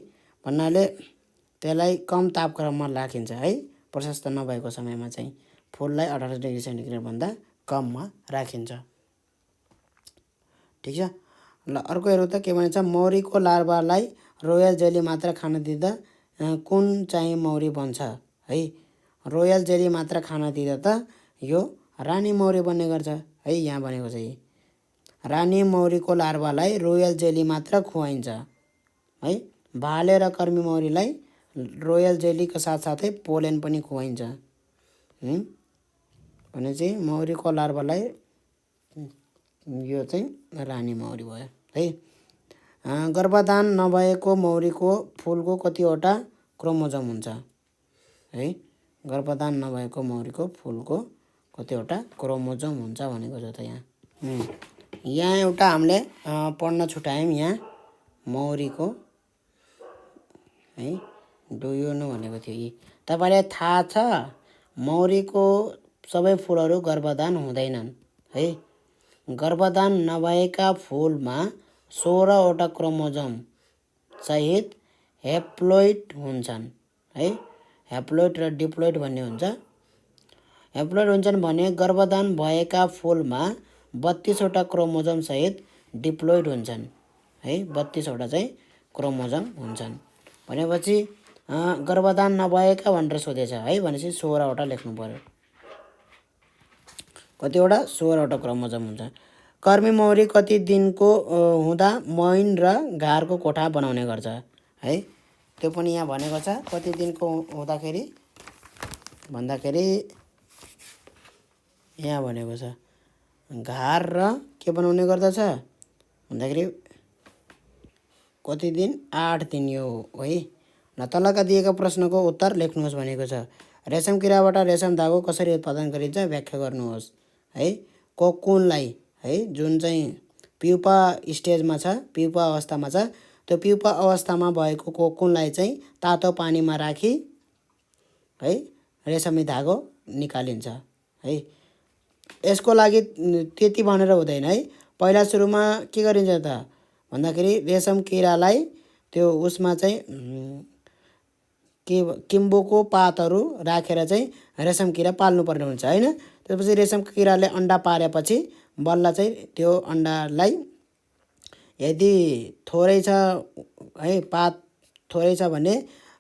भन्नाले त्यसलाई कम तापक्रममा राखिन्छ है। प्रशस्त नभएको समयमा चाहिँ फुललाई 18 डिग्री सेन्टिग्रेड भन्दा कममा राखिन्छ। ठिक छ। ल अर्को हेरौँ त, के भन्छ, मौरीको लार्वालाई रोयल जेली मात्र खान दिँदा कुन चाहिँ मौरी बन्छ है। रोयल जेली मात्र खान दिँदा त यो रानी मौरी बन्ने गर्छ है। यहाँ भनेको चाहिँ रानी मौरीको लार्भालाई रोयल जेली मात्र खुवाइन्छ है। भाले र कर्मी मौरीलाई रोयल जेलीको साथसाथै पोलेन पनि खुवाइन्छ। भने चाहिँ मौरीको लार्भालाई यो चाहिँ रानी मौरी भयो है। गर्भधान नभएको मौरीको फुलको कतिवटा क्रोमोजोम हुन्छ है। गर्भधान नभएको मौरीको फुलको कतिवटा क्रोमोजोम हुन्छ भनेको छ त यहाँ। यहाँ एउटा हामीले पढ्न छुटायौँ यहाँ मौरीको है। डु यु नो भनेको थियो यी। तपाईँलाई थाहा छ मौरीको सबै फुलहरू गर्भधान हुँदैनन् है। गर्भधान नभएका फुलमा 16वटा क्रोमोजोम सहित हेप्लोइड हुन्छन् है। हेप्लोइड र डिप्लोइड भन्ने हुन्छ। हेप्लोइड हुन्छन् भने गर्भधान भएका फुलमा 32वटा क्रोमोजोम सहित डिप्लोइड हुन्छन् है। 32वटा चाहिँ क्रोमोजोम हुन्छन् भनेपछि गर्भधान नभएका भनेर सोधेछ है। भनेपछि 16वटा लेख्नु पर्यो। कतिवटा 16वटा क्रोमोजोम हुन्छ। कर्मी मौरी कति दिनको हुँदा मैन र घारको कोठा बनाउने गर्छ है। त्यो पनि यहाँ भनेको छ कति दिनको हुँदाखेरि भन्दाखेरि यहाँ भनेको छ घार र के बनाउने गर्दछ भन्दाखेरि कति दिन 8 दिन यो है। न तलका दिएका प्रश्नको उत्तर लेख्नुहोस् भनेको छ। रेशम किराबाट रेशम धागो कसरी उत्पादन गरिन्छ व्याख्या गर्नुहोस् है। कोकुनलाई है जुन चाहिँ प्युपा स्टेजमा छ, प्युपा अवस्थामा छ, त्यो प्युपा अवस्थामा भएको कोकुनलाई चाहिँ तातो पानीमा राखी है रेशमी धागो निकालिन्छ है। यसको लागि त्यति भनेर हुँदैन है। पहिला सुरुमा के गरिन्छ त भन्दाखेरि रेशम किरालाई त्यो उसमा चाहिँ किम्बोको पातहरू राखेर चाहिँ रेशम किरा पाल्नुपर्ने हुन्छ हैन। त्यसपछि रेशम किराले अन्डा पारेपछि बल्ल चाहिँ त्यो अन्डालाई यदि थोरै छ है, पात थोरै छ भने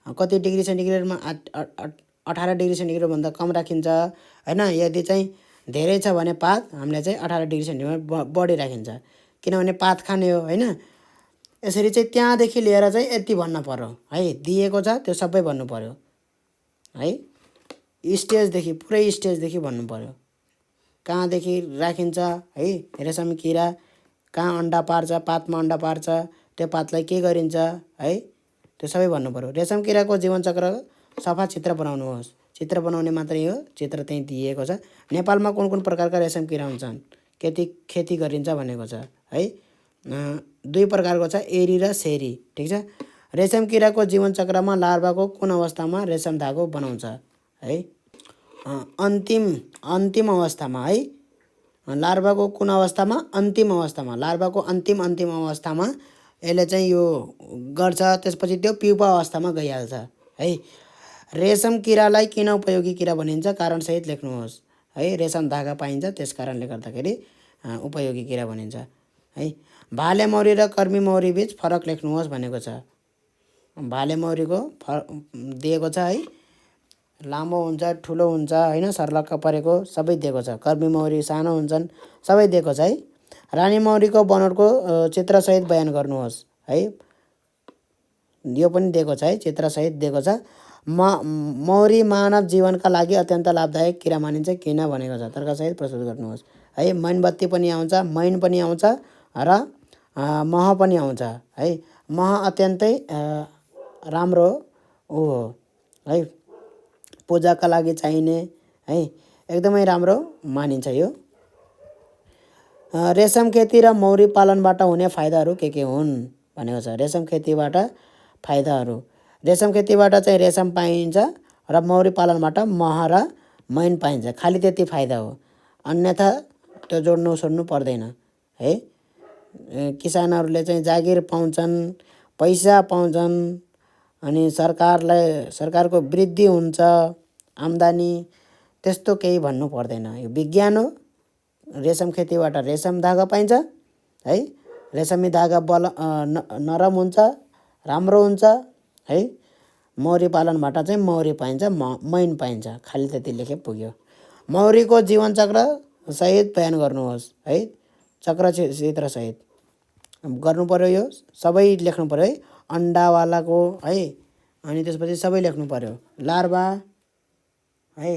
कति डिग्री सेन्टिग्रेडमा 18 डिग्री सेन्टिग्रेड भन्दा कम राखिन्छ हैन। यदि चाहिँ धेरै छ भने पात हामीले चाहिँ 18 डिग्री सेन्टिग्रेड बढी राखिन्छ किनभने पात खाने हो हैन। यसरी चाहिँ त्यहाँदेखि लिएर चाहिँ यति भन्न पर्यो है। दिएको छ त्यो सबै भन्नु पर्यो है। स्टेजदेखि पुरै स्टेजदेखि भन्नु पर्यो। कहाँदेखि राखिन्छ है रेशम किरा, कहाँ अन्डा पार्छ, पातमा अन्डा पार्छ, त्यो पातलाई के गरिन्छ है त्यो सबै भन्नु पर्यो। रेशम किराको जीवनचक्र सफा चित्र बनाउनुहोस्। चित्र बनाउने मात्रै हो, चित्र त्यही दिएको छ। नेपालमा कुन कुन प्रकारका रेशम किरा हुन्छन्, खेती गरिन्छ भनेको छ है। 2 प्रकारको छ, एरी र सेरी ठीक छ। रेशम किराको जीवनचक्रमा लार्भाको कुन अवस्थामा रेशम धागो बनाउँछ है। अन्तिम अवस्थामा है। लार्भाको कुन अवस्थामा, अन्तिम अवस्थामा, लार्भाको अन्तिम अवस्थामा यसले चाहिँ यो गर्छ। त्यसपछि त्यो प्युपा अवस्थामा गइहाल्छ है। रेशम किरालाई किन उपयोगी किरा भनिन्छ कारण सहित लेख्नुहोस् है। रेशम धागा पाइन्छ त्यस कारणले गर्दाखेरि उपयोगी किरा भनिन्छ है। भाले मौरी र कर्मी मौरी बीच फरक लेख्नुहोस् भनेको छ। भाले मौरीको दिएको छ है, लामो हुन्छ, ठुलो हुन्छ हैन, सर्लक्क परेको सबै दिएको छ। कर्मी मौरी सानो हुन्छन्, सबै दिएको छ है। रानी मौरीको बनोटको चित्रसहित बयान गर्नुहोस् है। यो पनि दिएको छ है, चित्रसहित दिएको छ। मौरी मानव जीवनका लागि अत्यन्त लाभदायक किरा मानिन्छ किन भनेको छ। तर्कसहित प्रस्तुत गर्नुहोस् है। मैनबत्ती पनि आउँछ, मैन पनि आउँछ र मह पनि आउँछ है। मह अत्यन्तै राम्रो हो है, पूजाका लागि चाहिने है, एकदमै राम्रो मानिन्छ यो। रेशम खेती र मौरी पालनबाट हुने फाइदाहरू के हुन् भनेको छ। रेशम खेतीबाट फाइदाहरू, रेशम खेतीबाट चाहिँ रेशम पाइन्छ र मौरी पालनबाट मह र मैन पाइन्छ, खालि त्यति फाइदा हो। अन्यथा त्यो जोड्नु सोड्नु पर्दैन है। किसानहरूले चाहिँ जागिर पाउँछन्, पैसा पाउँछन्, अनि सरकारको वृद्धि हुन्छ, आम्दानी, त्यस्तो केही भन्नु पर्दैन। यो विज्ञान हो। रेशम खेतीबाट रेशम धागा पाइन्छ है। रेशमी धागा नरम हुन्छ, राम्रो हुन्छ है। मौरी पालनबाट चाहिँ मौरी पाइन्छ, मैन पाइन्छ। खालि त्यति लेखे पुग्यो। मौरीको जीवन चक्र सहित बयान गर्नुहोस् है, चक्र चित्र सहित गर्नु पर्यो। यो सबै लेख्नु पर्यो है, अन्डावालाको है, अनि त्यसपछि सबै लेख्नु पर्यो। लार्भा है,